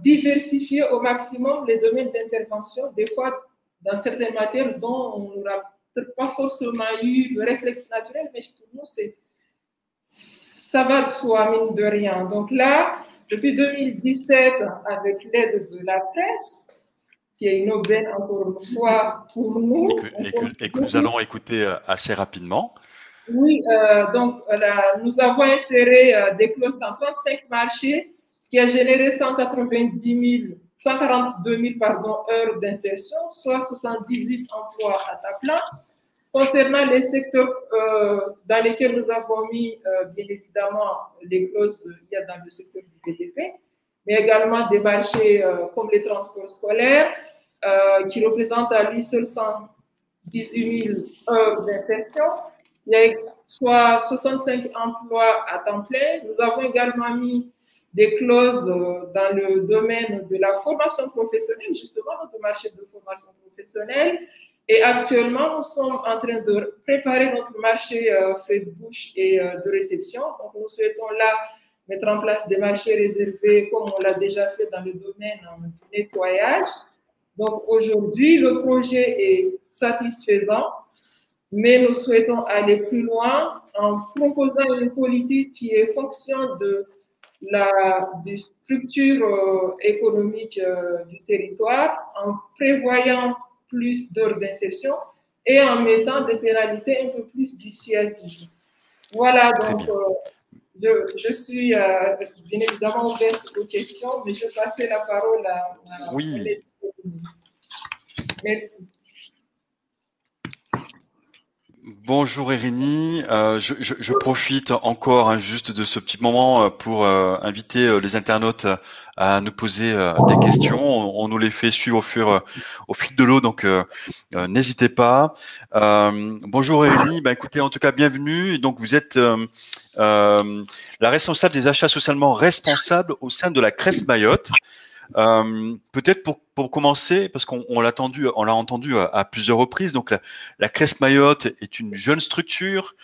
diversifier au maximum les domaines d'intervention, des fois dans certaines matières dont on n'aura peut-être pas forcément eu le réflexe naturel, mais pour nous, ça va de soi, mine de rien. Donc là, depuis 2017, avec l'aide de la presse, qui est une aubaine encore une fois pour nous. Et que nous allons écouter assez rapidement. Oui, donc nous avons inséré des clauses dans 35 marchés, ce qui a généré 142 000 heures d'insertion, soit 78 emplois à temps plein. Concernant les secteurs dans lesquels nous avons mis, bien évidemment, les clauses, il y a dans le secteur du BTP, mais également des marchés comme les transports scolaires, qui représentent à lui seul 118 000 heures d'insertion. Il y a soit 65 emplois à temps plein. Nous avons également mis des clauses dans le domaine de la formation professionnelle, justement, notre marché de formation professionnelle. Et actuellement, nous sommes en train de préparer notre marché frais de bouche et de réception. Donc, nous souhaitons là mettre en place des marchés réservés, comme on l'a déjà fait dans le domaine du nettoyage. Donc, aujourd'hui, le projet est satisfaisant, mais nous souhaitons aller plus loin en proposant une politique qui est fonction de la structure économique du territoire, en prévoyant plus d'heures d'insertion et en mettant des pénalités un peu plus dissuasives. Voilà, donc je suis bien évidemment ouverte aux questions, mais je vais passer la parole à oui. Merci. Bonjour Irénie, je profite encore juste de ce petit moment pour inviter les internautes à nous poser des questions. On nous les fait suivre au fil de l'eau, donc n'hésitez pas. Bonjour Irénie, écoutez, en tout cas bienvenue. Donc vous êtes la responsable des achats socialement responsables au sein de la CRES Mayotte. Peut-être pour commencer, parce qu'on l'a entendu à plusieurs reprises, donc la CRES Mayotte est une jeune structure.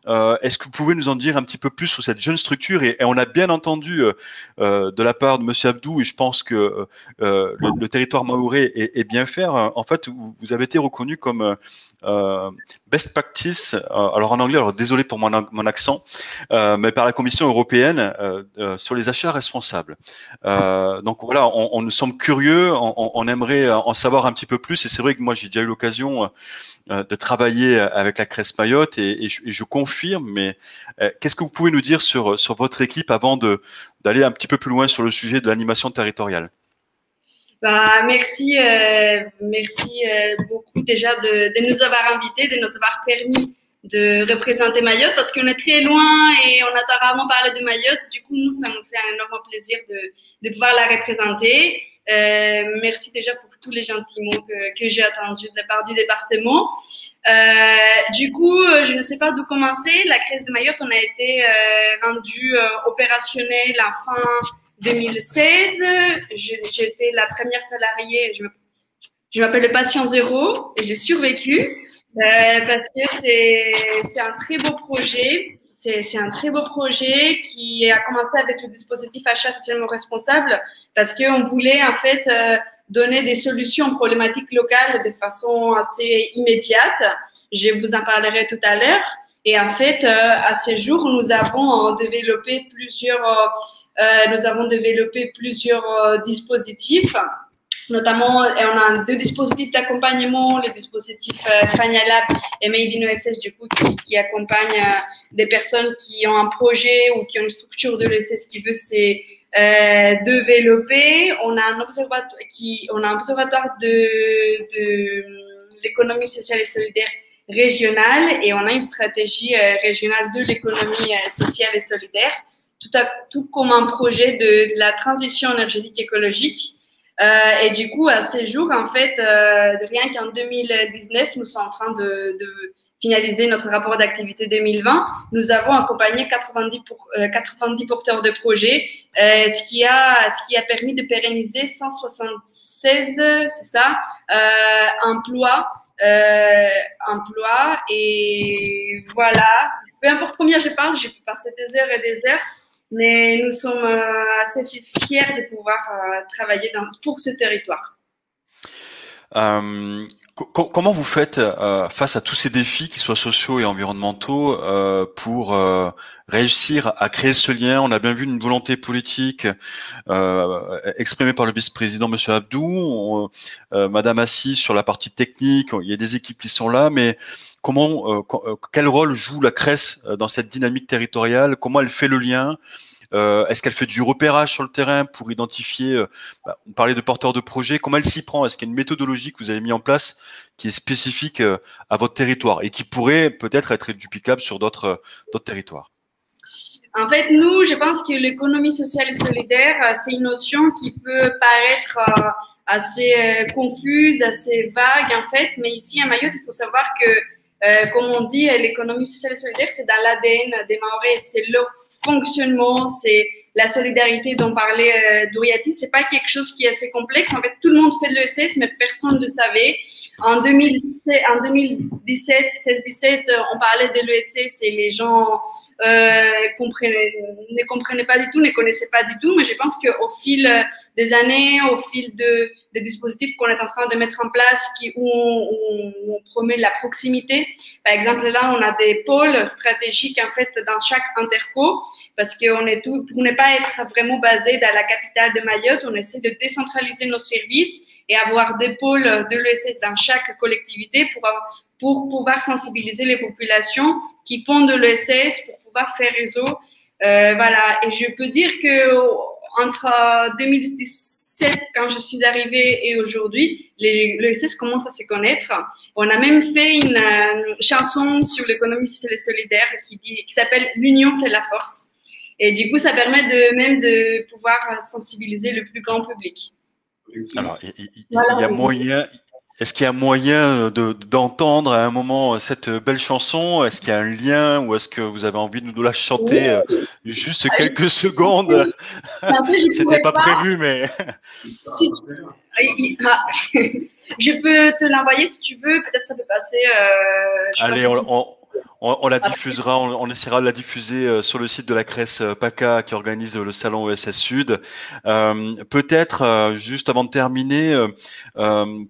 Est-ce que vous pouvez nous en dire un petit peu plus sur cette jeune structure et on a bien entendu de la part de Monsieur Abdou, et je pense que le territoire mahorais est bien faire. En fait, vous avez été reconnu comme best practice, alors en anglais, alors désolé pour mon accent, mais par la Commission européenne sur les achats responsables. Donc voilà, on nous sommes curieux, on aimerait en savoir un petit peu plus, et c'est vrai que moi j'ai déjà eu l'occasion de travailler avec la CRES Mayotte et je confirme, mais qu'est-ce que vous pouvez nous dire sur votre équipe avant d'aller un petit peu plus loin sur le sujet de l'animation territoriale? Merci beaucoup déjà de nous avoir invités, de nous avoir permis de représenter Mayotte, parce qu'on est très loin et on entend rarement parler de Mayotte. Du coup, nous, ça nous fait un énorme plaisir de pouvoir la représenter. Merci déjà pour tous les gentils mots que j'ai entendus de la part du département. Du coup, je ne sais pas d'où commencer. La CRES de Mayotte, on a été rendu opérationnel en fin 2016. J'étais la première salariée. Je m'appelle le patient zéro et j'ai survécu parce que c'est un très beau projet. C'est un très beau projet qui a commencé avec le dispositif achat socialement responsable parce qu'on voulait en fait donner des solutions aux problématiques locales de façon assez immédiate. Je vous en parlerai tout à l'heure. Et en fait, à ce jour, nous avons développé plusieurs dispositifs. Notamment, on a deux dispositifs d'accompagnement, le dispositif Fanialab et Made in ESS, du coup, qui accompagne des personnes qui ont un projet ou qui ont une structure de l'ESS qui veut se développer. On a un observatoire de l'économie sociale et solidaire régionale et on a une stratégie régionale de l'économie sociale et solidaire, tout comme un projet de la transition énergétique écologique. Et du coup, à ce jour, en fait, rien qu'en 2019, nous sommes en train de finaliser notre rapport d'activité 2020. Nous avons accompagné 90 porteurs de projets, ce qui a permis de pérenniser 176, c'est ça, emplois. Et voilà. Peu importe combien je parle, je peux passer des heures et des heures. mais nous sommes assez fiers de pouvoir travailler pour ce territoire. Comment vous faites face à tous ces défis, qu'ils soient sociaux et environnementaux, pour réussir à créer ce lien? On a bien vu une volonté politique exprimée par le vice-président Monsieur Abdou, Madame Assis sur la partie technique. Il y a des équipes qui sont là, mais quel rôle joue la CRES dans cette dynamique territoriale? Comment elle fait le lien? Est-ce qu'elle fait du repérage sur le terrain pour identifier, on parlait de porteurs de projets, comment elle s'y prend? Est-ce qu'il y a une méthodologie que vous avez mis en place qui est spécifique à votre territoire et qui pourrait peut-être être duplicable sur d'autres territoires? En fait, nous, je pense que l'économie sociale et solidaire, c'est une notion qui peut paraître assez confuse, assez vague en fait, mais ici à Mayotte, il faut savoir que, comme on dit, l'économie sociale et solidaire, c'est dans l'ADN des Mahorais, c'est leur fonctionnement, c'est la solidarité dont parlait Douriati. C'est pas quelque chose qui est assez complexe. En fait, tout le monde fait de l'ESS, mais personne ne le savait. En 2017, 16-17, on parlait de l'ESS et les gens ne comprenaient pas du tout, ne connaissaient pas du tout. Mais je pense qu'au fil des années, au fil des dispositifs qu'on est en train de mettre en place, où on promet la proximité. Par exemple, là, on a des pôles stratégiques en fait dans chaque interco, parce qu'on est tout, pour ne pas être vraiment basé dans la capitale de Mayotte, on essaie de décentraliser nos services et avoir des pôles de l'ESS dans chaque collectivité pour pouvoir sensibiliser les populations qui font de l'ESS, pour pouvoir faire réseau. Voilà. Et je peux dire que entre 2017, quand je suis arrivée, et aujourd'hui, l'ESS commence à se connaître. On a même fait une chanson sur l'économie sociale et solidaire qui s'appelle « L'union fait la force ». Et du coup, ça permet de pouvoir sensibiliser le plus grand public. Alors, il y a moyen. Est-ce qu'il y a moyen d'entendre à un moment cette belle chanson? Est-ce qu'il y a un lien ou est-ce que vous avez envie de nous la chanter juste quelques secondes? C'était pas prévu, mais. Je peux te l'envoyer si tu veux. Peut-être ça peut passer. Allez, on la diffusera, on essaiera de la diffuser sur le site de la CRES PACA qui organise le salon ESS Sud. Peut-être, juste avant de terminer,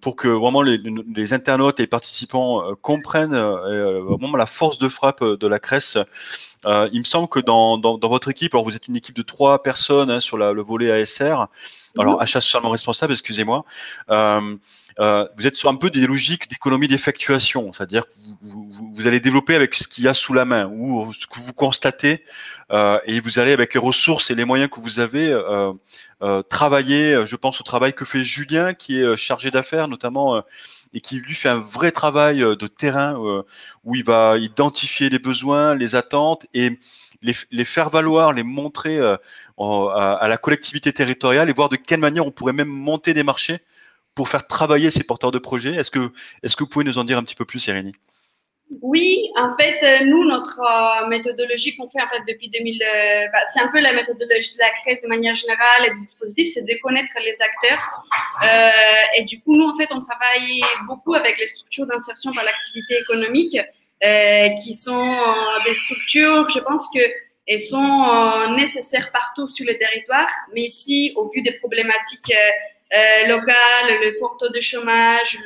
pour que vraiment les internautes et les participants comprennent vraiment la force de frappe de la CRES, il me semble que dans votre équipe, alors vous êtes une équipe de 3 personnes sur le volet ASR, alors achat socialement responsable, excusez-moi, vous êtes sur un peu des logiques d'économie d'effectuation, c'est-à-dire que vous allez développer avec ce qu'il y a sous la main ou ce que vous constatez et vous allez avec les ressources et les moyens que vous avez travailler. Je pense au travail que fait Julien qui est chargé d'affaires notamment et qui lui fait un vrai travail de terrain où il va identifier les besoins, les attentes et les faire valoir, les montrer à la collectivité territoriale et voir de quelle manière on pourrait même monter des marchés pour faire travailler ces porteurs de projets. Est-ce que vous pouvez nous en dire un petit peu plus, Irénie? Oui, en fait, nous, notre méthodologie qu'on fait en fait depuis 2000, c'est un peu la méthodologie de la CRES de manière générale et du dispositif, c'est de connaître les acteurs. Et du coup, nous, en fait, on travaille beaucoup avec les structures d'insertion par l'activité économique, qui sont des structures, je pense que elles sont nécessaires partout sur le territoire, mais ici, au vu des problématiques locales, le fort taux de chômage,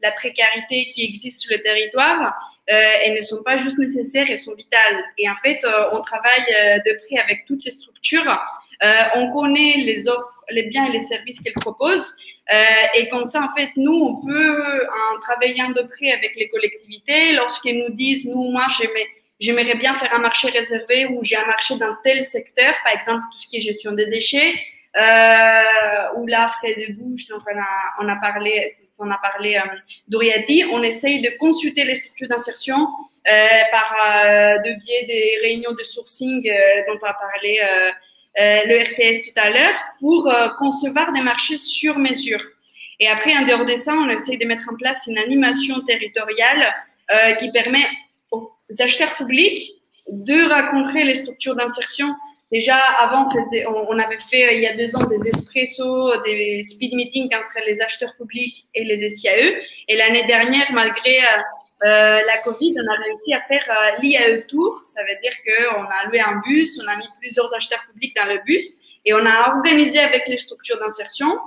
la précarité qui existe sur le territoire, elles ne sont pas juste nécessaires, elles sont vitales. Et en fait, on travaille de près avec toutes ces structures. On connaît les offres, les biens et les services qu'elles proposent. Et comme ça, en fait, nous, on peut, en travaillant de près avec les collectivités, lorsqu'elles nous disent, moi, j'aimerais bien faire un marché réservé ou j'ai un marché dans tel secteur, par exemple, tout ce qui est gestion des déchets, ou là, frais de bouche, donc on a parlé d'Oriati, on essaye de consulter les structures d'insertion par de biais des réunions de sourcing dont on a parlé le RTS tout à l'heure, pour concevoir des marchés sur mesure. Et après, en dehors de ça, on essaye de mettre en place une animation territoriale qui permet aux acheteurs publics de rencontrer les structures d'insertion. Déjà, avant, on avait fait il y a 2 ans des espressos, des speed meetings entre les acheteurs publics et les SIAE. Et l'année dernière, malgré la Covid, on a réussi à faire l'IAE Tour. Ça veut dire qu'on a loué un bus, on a mis plusieurs acheteurs publics dans le bus et on a organisé avec les structures d'insertion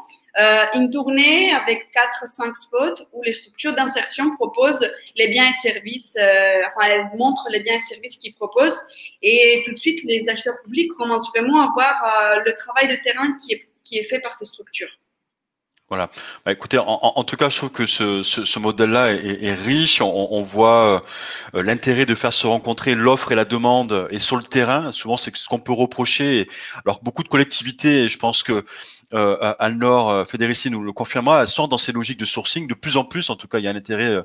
une tournée avec 4-5 spots où les structures d'insertion proposent les biens et services, elles montrent les biens et services qu'ils proposent. Et tout de suite, les acheteurs publics commencent vraiment à voir le travail de terrain qui est fait par ces structures. Voilà. Bah, écoutez, en tout cas, je trouve que ce modèle-là est riche. On voit l'intérêt de faire se rencontrer l'offre et la demande et sur le terrain. Souvent, c'est ce qu'on peut reprocher. Alors, beaucoup de collectivités, et je pense que Anne-Laure Fédérici nous le confirmera, elles sont dans ces logiques de sourcing. De plus en plus, en tout cas, il y a un intérêt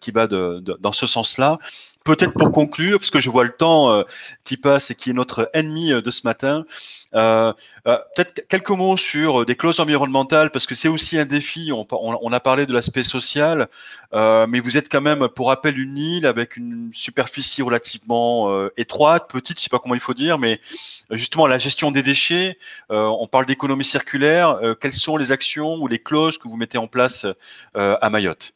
qui va dans ce sens-là. Peut-être pour conclure, parce que je vois le temps qui passe et qui est notre ennemi de ce matin, peut-être quelques mots sur des clauses environnementales, parce que c'est aussi un défi. On a parlé de l'aspect social, mais vous êtes quand même, pour rappel, une île avec une superficie relativement étroite, petite, je sais pas comment il faut dire, mais justement la gestion des déchets. On parle d'économie circulaire. Quelles sont les actions ou les clauses que vous mettez en place à Mayotte?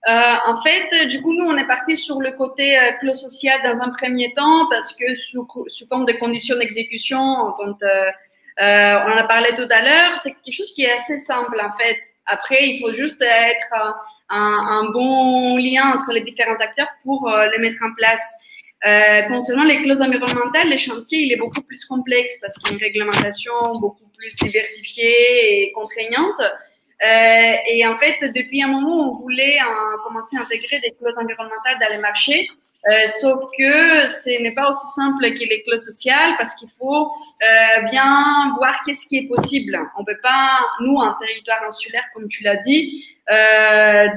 En fait, du coup, nous, on est parti sur le côté clause sociale dans un premier temps parce que sous forme de conditions d'exécution, quand on en a parlé tout à l'heure, c'est quelque chose qui est assez simple en fait. Après, il faut juste être un bon lien entre les différents acteurs pour les mettre en place. Concernant les clauses environnementales, les chantiers, il est beaucoup plus complexe parce qu'il y a une réglementation beaucoup plus diversifiée et contraignante. Et en fait, depuis un moment, on voulait commencer à intégrer des clauses environnementales dans les marchés. Sauf que ce n'est pas aussi simple que les clauses sociales parce qu'il faut bien voir qu'est-ce qui est possible. On peut pas, nous, un territoire insulaire, comme tu l'as dit,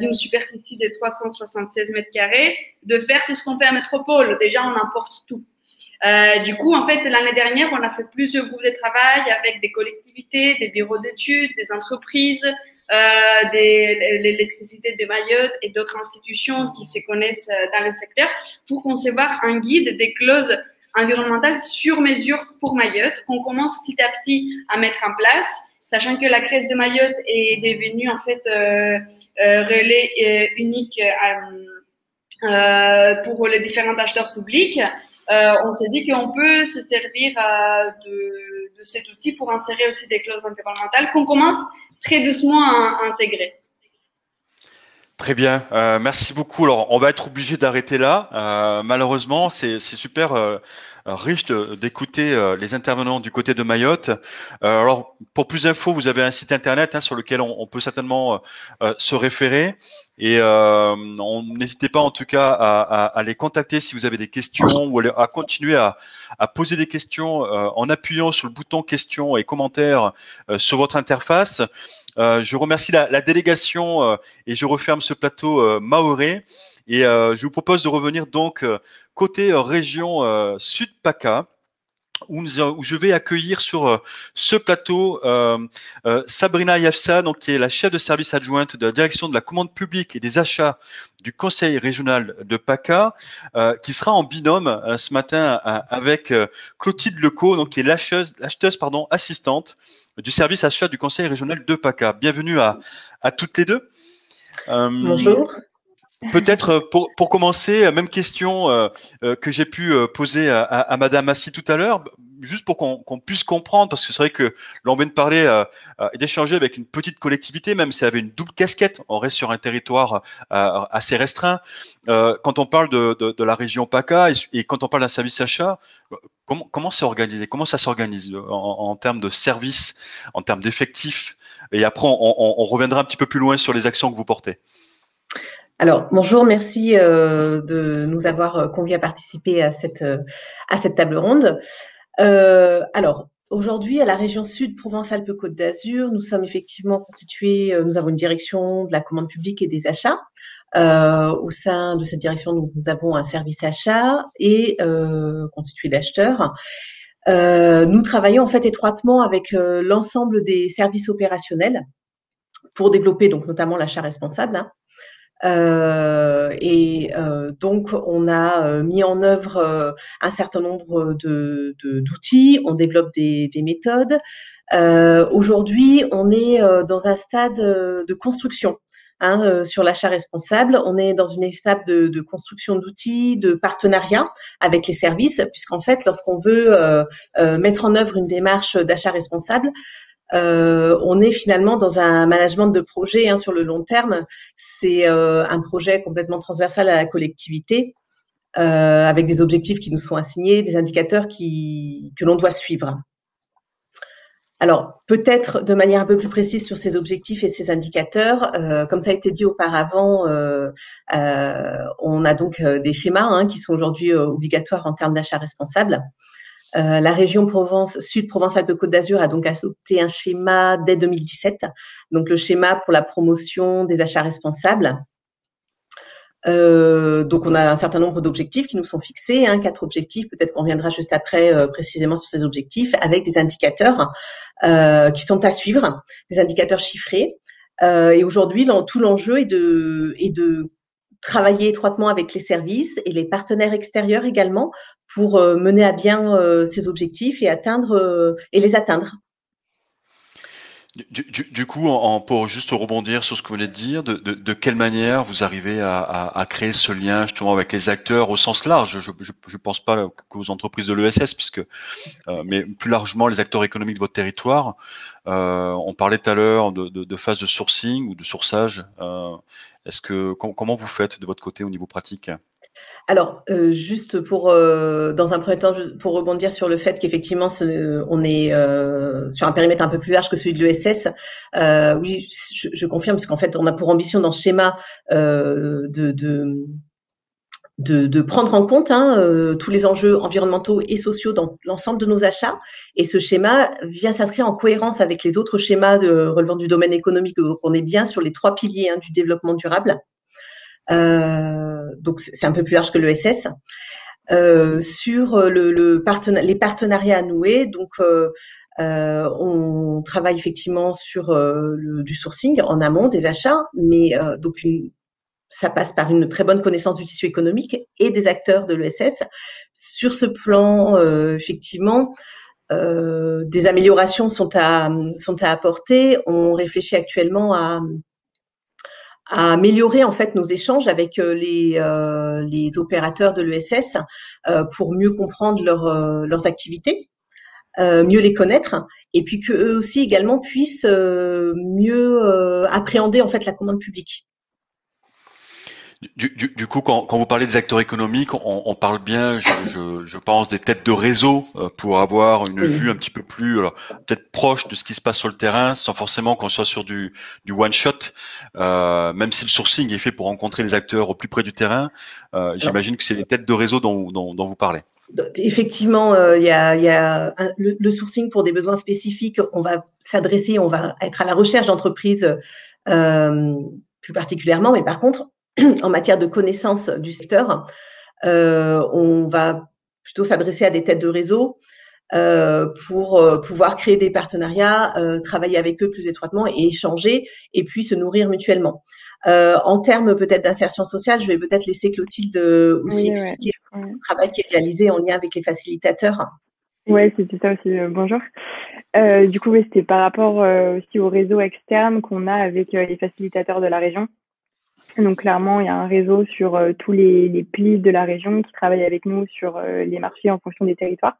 d'une superficie de 376 mètres carrés, de faire tout ce qu'on fait à métropole. Déjà, on importe tout. Du coup, en fait, l'année dernière, on a fait plusieurs groupes de travail avec des collectivités, des bureaux d'études, des entreprises, l'électricité de Mayotte et d'autres institutions qui se connaissent dans le secteur pour concevoir un guide des clauses environnementales sur mesure pour Mayotte qu'on commence petit à petit à mettre en place, sachant que la CRES de Mayotte est devenue en fait relais unique pour les différents acheteurs publics. On s'est dit qu'on peut se servir de cet outil pour insérer aussi des clauses environnementales qu'on commence très doucement à intégrer. Très bien, merci beaucoup. Alors, on va être obligé d'arrêter là. Malheureusement, c'est super riche d'écouter les intervenants du côté de Mayotte. Alors, pour plus d'infos, vous avez un site internet sur lequel on peut certainement se référer. Et n'hésitez pas en tout cas à les contacter si vous avez des questions ou à continuer à poser des questions en appuyant sur le bouton questions et commentaires sur votre interface. Je remercie la délégation et je referme ce plateau mahorais. Et je vous propose de revenir donc côté région Sud PACA, où je vais accueillir sur ce plateau Sabrina Yafsa, donc qui est la chef de service adjointe de la direction de la commande publique et des achats du Conseil régional de PACA, qui sera en binôme ce matin avec Clotilde Lecaux, donc qui est l'acheteuse assistante du service achat du Conseil régional de PACA. Bienvenue à toutes les deux. Bonjour. Peut-être pour commencer, même question que j'ai pu poser à Madame Massy tout à l'heure, juste pour qu'on puisse comprendre, parce que c'est vrai que l'on vient de parler et d'échanger avec une petite collectivité, même si elle avait une double casquette, on reste sur un territoire assez restreint. Quand on parle de la région PACA et quand on parle d'un service achat, comment c'est organisé? Comment ça s'organise en termes de services, en termes d'effectifs? Et après, on reviendra un petit peu plus loin sur les actions que vous portez. Alors, bonjour, merci de nous avoir conviés à participer à cette table ronde. Alors, aujourd'hui, à la région Sud Provence-Alpes-Côte d'Azur, nous sommes effectivement constitués, nous avons une direction de la commande publique et des achats. Au sein de cette direction, nous avons un service achat et constitué d'acheteurs. Nous travaillons en fait étroitement avec l'ensemble des services opérationnels pour développer donc notamment l'achat responsable. Donc, on a mis en œuvre un certain nombre d'outils, on développe des méthodes. Aujourd'hui, on est dans un stade de construction sur l'achat responsable. On est dans une étape de construction d'outils, de partenariat avec les services, puisqu'en fait, lorsqu'on veut mettre en œuvre une démarche d'achat responsable, on est finalement dans un management de projet sur le long terme. C'est un projet complètement transversal à la collectivité, avec des objectifs qui nous sont assignés, des indicateurs que l'on doit suivre. Alors, peut-être de manière un peu plus précise sur ces objectifs et ces indicateurs, comme ça a été dit auparavant, on a donc des schémas qui sont aujourd'hui obligatoires en termes d'achat responsable. La région Sud Provence-Alpes-Côte d'Azur a donc adopté un schéma dès 2017, donc le schéma pour la promotion des achats responsables. Donc on a un certain nombre d'objectifs qui nous sont fixés, 4 objectifs, peut-être qu'on reviendra juste après précisément sur ces objectifs, avec des indicateurs qui sont à suivre, des indicateurs chiffrés. Et aujourd'hui, tout l'enjeu est de travailler étroitement avec les services et les partenaires extérieurs également pour mener à bien ces objectifs et les atteindre. Du coup, pour juste rebondir sur ce que vous venez de dire, de quelle manière vous arrivez à créer ce lien justement avec les acteurs au sens large? Je pense pas qu'aux entreprises de l'ESS, mais plus largement les acteurs économiques de votre territoire. On parlait tout à l'heure de phase de sourcing ou de sourçage. Comment vous faites de votre côté au niveau pratique? Alors, juste dans un premier temps, pour rebondir sur le fait qu'effectivement, on est sur un périmètre un peu plus large que celui de l'ESS. Oui, je confirme, parce qu'en fait, on a pour ambition dans ce schéma de prendre en compte tous les enjeux environnementaux et sociaux dans l'ensemble de nos achats. Et ce schéma vient s'inscrire en cohérence avec les autres schémas relevant du domaine économique. Donc, on est bien sur les 3 piliers du développement durable. Donc c'est un peu plus large que l'ESS. Sur les partenariats à nouer, donc on travaille effectivement sur du sourcing en amont des achats, mais donc ça passe par une très bonne connaissance du tissu économique et des acteurs de l'ESS. Sur ce plan, effectivement, des améliorations sont à apporter. On réfléchit actuellement à améliorer en fait nos échanges avec les opérateurs de l'ESS pour mieux comprendre leurs activités, mieux les connaître, et puis qu'eux aussi également puissent mieux appréhender en fait la commande publique. Du coup, quand vous parlez des acteurs économiques, on parle bien, je pense, des têtes de réseau pour avoir une vue un petit peu plus peut-être proche de ce qui se passe sur le terrain, sans forcément qu'on soit sur du one shot. Même si le sourcing est fait pour rencontrer les acteurs au plus près du terrain, j'imagine que c'est les têtes de réseau dont vous parlez. Effectivement, il y a le sourcing pour des besoins spécifiques. On va s'adresser, on va être à la recherche d'entreprises plus particulièrement, mais par contre, en matière de connaissance du secteur, on va plutôt s'adresser à des têtes de réseau pour pouvoir créer des partenariats, travailler avec eux plus étroitement et échanger et puis se nourrir mutuellement. En termes peut-être d'insertion sociale, je vais peut-être laisser Clotilde aussi expliquer le travail qui est réalisé en lien avec les facilitateurs. Oui, c'était ça aussi. Bonjour. Du coup, oui, c'était par rapport aussi au réseau externe qu'on a avec les facilitateurs de la région. Donc clairement, il y a un réseau sur tous les plis de la région qui travaillent avec nous sur les marchés en fonction des territoires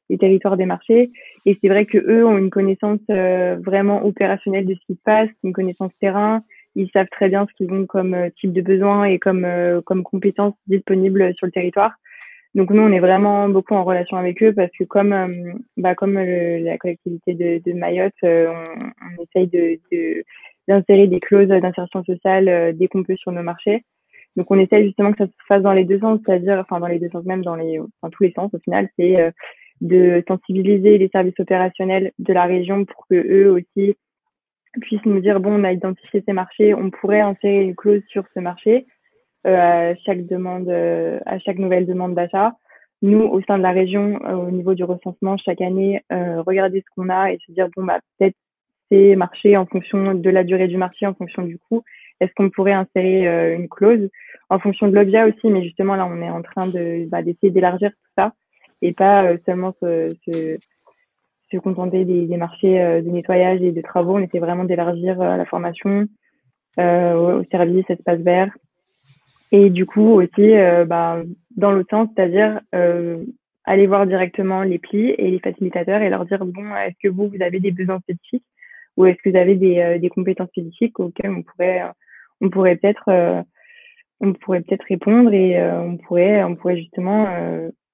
des marchés. Et c'est vrai que eux ont une connaissance vraiment opérationnelle de ce qui se passe, une connaissance terrain. Ils savent très bien ce qu'ils ont comme type de besoin et comme compétences disponibles sur le territoire. Donc nous, on est vraiment beaucoup en relation avec eux parce que comme la collectivité de Mayotte, on essaye d'insérer des clauses d'insertion sociale dès qu'on peut sur nos marchés. Donc, on essaye justement que ça se fasse dans les deux sens, c'est-à-dire, enfin, dans les deux sens même, dans tous les sens, au final, c'est de sensibiliser les services opérationnels de la région pour que eux aussi puissent nous dire, bon, on a identifié ces marchés, on pourrait insérer une clause sur ce marché à chaque nouvelle demande d'achat. Nous, au sein de la région, au niveau du recensement, chaque année, regarder ce qu'on a et se dire, bon, peut-être ces marchés en fonction de la durée du marché, en fonction du coût, est-ce qu'on pourrait insérer une clause en fonction de l'objet aussi, mais justement là on est en train d'essayer d'élargir tout ça et pas seulement se contenter des marchés de nettoyage et de travaux. On essaie vraiment d'élargir la formation au service espace vert. Et du coup aussi, dans l'autre sens, c'est-à-dire aller voir directement les plis et les facilitateurs et leur dire, bon, est-ce que vous avez des besoins spécifiques ou est-ce que vous avez des compétences spécifiques auxquelles on pourrait peut-être répondre et on pourrait justement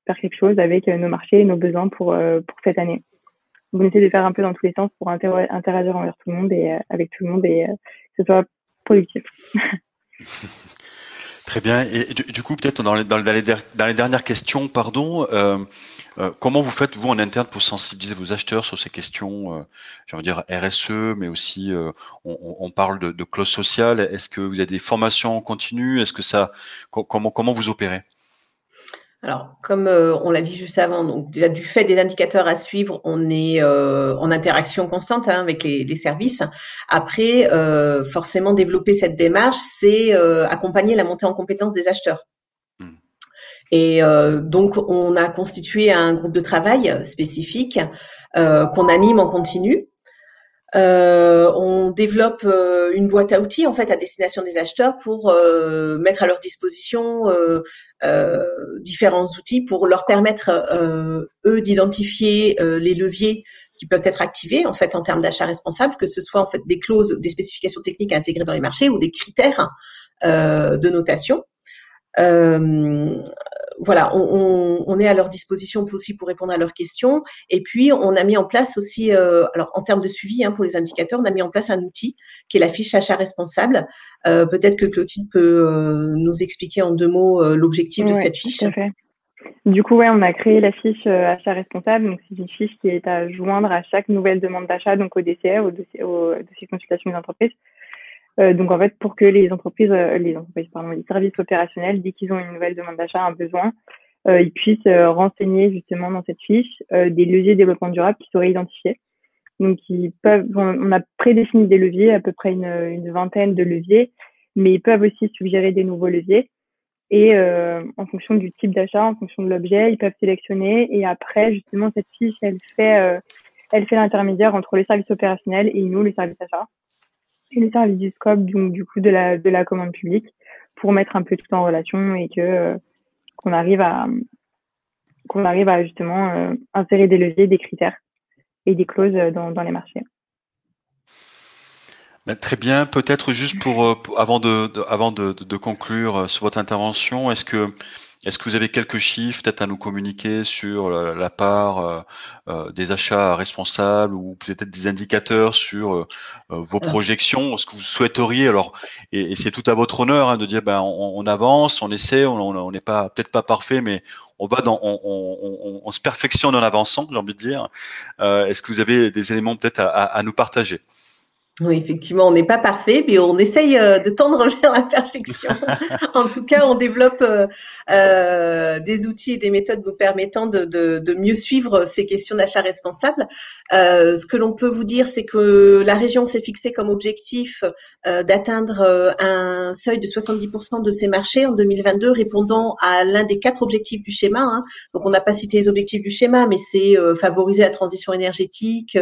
faire quelque chose avec nos marchés et nos besoins pour cette année. On essaie de faire un peu dans tous les sens pour interagir envers tout le monde et avec tout le monde et que ce soit productif. Très bien. Et du coup, peut-être dans les dernières questions, pardon, comment vous faites, vous, en interne, pour sensibiliser vos acheteurs sur ces questions, j'ai envie de dire RSE, mais aussi, on parle de clause sociale. Est-ce que vous avez des formations continues? Est-ce que comment vous opérez? Alors, comme on l'a dit juste avant, donc déjà du fait des indicateurs à suivre, on est en interaction constante avec les services. Après, forcément, développer cette démarche, c'est accompagner la montée en compétences des acheteurs. Et donc, on a constitué un groupe de travail spécifique qu'on anime en continu. On développe une boîte à outils en fait à destination des acheteurs pour mettre à leur disposition différents outils pour leur permettre eux d'identifier les leviers qui peuvent être activés en fait en termes d'achat responsable, que ce soit en fait des clauses, des spécifications techniques à intégrer dans les marchés ou des critères de notation. Voilà, on est à leur disposition aussi pour répondre à leurs questions. Et puis, on a mis en place aussi, alors en termes de suivi pour les indicateurs, on a mis en place un outil qui est la fiche achat responsable. Peut-être que Clotilde peut nous expliquer en 2 mots l'objectif de cette fiche. Tout à fait. Du coup, on a créé la fiche achat responsable. Donc, c'est une fiche qui est à joindre à chaque nouvelle demande d'achat, donc au DCR, au dossier consultation des entreprises. Donc en fait, pour que les services opérationnels, dès qu'ils ont une nouvelle demande d'achat, un besoin, ils puissent renseigner justement dans cette fiche des leviers de développement durable qui seraient identifiés. Donc on a prédéfini des leviers, à peu près une vingtaine de leviers, mais ils peuvent aussi suggérer des nouveaux leviers. Et en fonction du type d'achat, en fonction de l'objet, ils peuvent sélectionner. Et après, justement, cette fiche, elle fait l'intermédiaire entre les services opérationnels et nous, les services achats. Et le service du scope, donc du coup de la commande publique, pour mettre un peu tout en relation et qu'on arrive à justement insérer des leviers, des critères et des clauses dans les marchés. Très bien. Peut-être juste avant de conclure sur votre intervention, est-ce que vous avez quelques chiffres peut-être à nous communiquer sur la part des achats responsables ou peut-être des indicateurs sur vos projections, ce que vous souhaiteriez et c'est tout à votre honneur de dire on avance, on essaie, on n'est pas peut-être pas parfait, mais on se perfectionne en avançant, j'ai envie de dire. Est-ce que vous avez des éléments peut-être à nous partager? Oui, effectivement, on n'est pas parfait, mais on essaye de tendre vers la perfection. En tout cas, on développe des outils et des méthodes nous permettant de mieux suivre ces questions d'achat responsable. Ce que l'on peut vous dire, c'est que la région s'est fixée comme objectif d'atteindre un seuil de 70% de ses marchés en 2022, répondant à l'un des 4 objectifs du schéma. Donc, on n'a pas cité les objectifs du schéma, mais c'est favoriser la transition énergétique,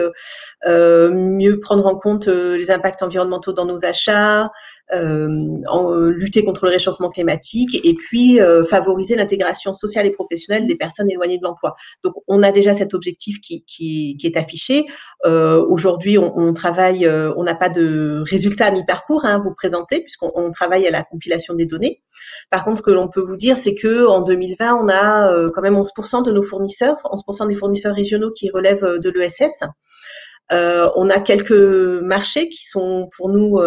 mieux prendre en compte les impacts environnementaux dans nos achats, lutter contre le réchauffement climatique et puis favoriser l'intégration sociale et professionnelle des personnes éloignées de l'emploi. Donc, on a déjà cet objectif qui est affiché. Aujourd'hui, on travaille, on n'a pas de résultats à mi-parcours à vous présenter puisqu'on travaille à la compilation des données. Par contre, ce que l'on peut vous dire, c'est que en 2020, on a quand même 11% de nos fournisseurs, 11% des fournisseurs régionaux qui relèvent de l'ESS. On a quelques marchés qui sont pour nous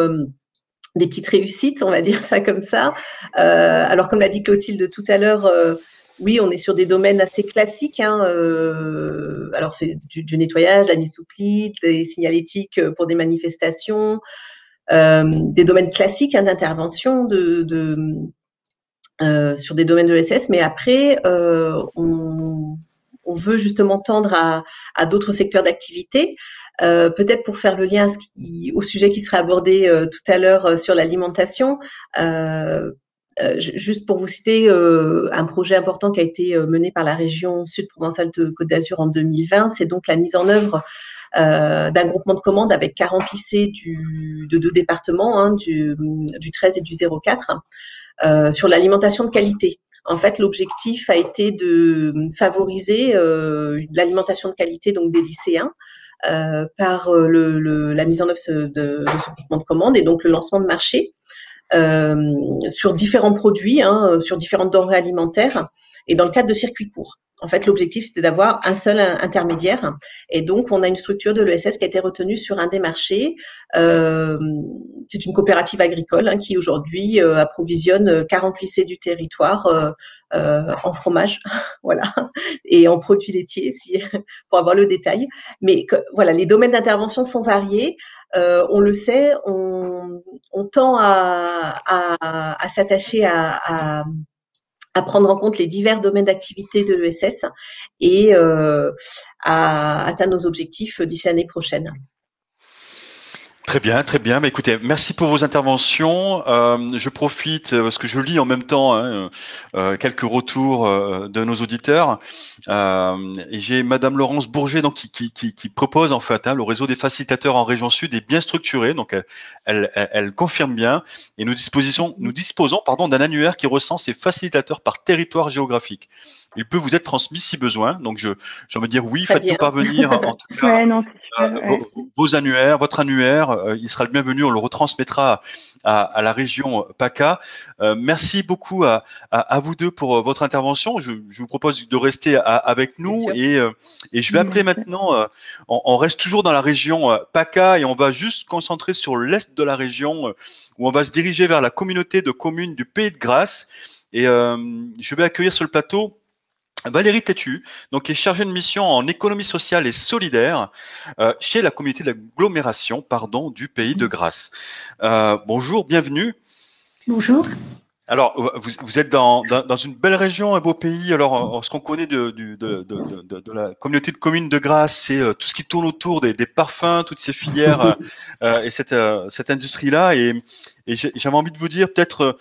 des petites réussites, on va dire ça comme ça. Alors, comme l'a dit Clotilde tout à l'heure, oui, on est sur des domaines assez classiques. Alors, c'est du nettoyage, la mise sous pli, des signalétiques pour des manifestations, des domaines classiques d'intervention sur des domaines de l'ESS. Mais après, on veut justement tendre à d'autres secteurs d'activité. Peut-être pour faire le lien au sujet qui sera abordé tout à l'heure sur l'alimentation, juste pour vous citer un projet important qui a été mené par la région Sud Provence-Alpes-Côte d'Azur en 2020, c'est donc la mise en œuvre d'un groupement de commandes avec 40 lycées de 2 départements, hein, du 13 et du 04, sur l'alimentation de qualité. En fait, l'objectif a été de favoriser l'alimentation de qualité donc des lycéens par la mise en œuvre de ce groupement de commandes et donc le lancement de marché sur différents produits, hein, sur différentes denrées alimentaires et dans le cadre de circuits courts. En fait, l'objectif, c'était d'avoir un seul intermédiaire. Et donc, on a une structure de l'ESS qui a été retenue sur un des marchés. C'est une coopérative agricole hein, qui, aujourd'hui, approvisionne 40 lycées du territoire en fromage, voilà, et en produits laitiers, pour avoir le détail. Mais voilà, les domaines d'intervention sont variés. On le sait, on tend à s'attacher à prendre en compte les divers domaines d'activité de l'ESS et à atteindre nos objectifs d'ici l'année prochaine. Très bien, très bien. Mais écoutez, merci pour vos interventions. Je profite parce que je lis en même temps hein, quelques retours de nos auditeurs. Et j'ai Madame Laurence Bourget donc qui propose en fait hein, le réseau des facilitateurs en région sud est bien structuré. Donc elle confirme bien. Et nous disposons d'un annuaire qui recense les facilitateurs par territoire géographique. Il peut vous être transmis si besoin. Donc je me dire oui, faites-nous parvenir en tout cas ouais, non, vos annuaires, votre annuaire. Il sera le bienvenu, on le retransmettra à la région PACA. Merci beaucoup à vous deux pour votre intervention. Je vous propose de rester avec nous et je vais appeler maintenant, on reste toujours dans la région PACA et on va juste se concentrer sur l'est de la région où on va se diriger vers la communauté de communes du Pays de Grasse. Et je vais accueillir sur le plateau Valérie Tétu, donc qui est chargée de mission en économie sociale et solidaire chez la communauté d'agglomération du Pays de Grasse. Bonjour, bienvenue. Bonjour. Alors, vous êtes dans une belle région, un beau pays. Alors, ce qu'on connaît de la communauté de communes de Grasse, c'est tout ce qui tourne autour des parfums, toutes ces filières et cette industrie-là. Et j'avais envie de vous dire peut-être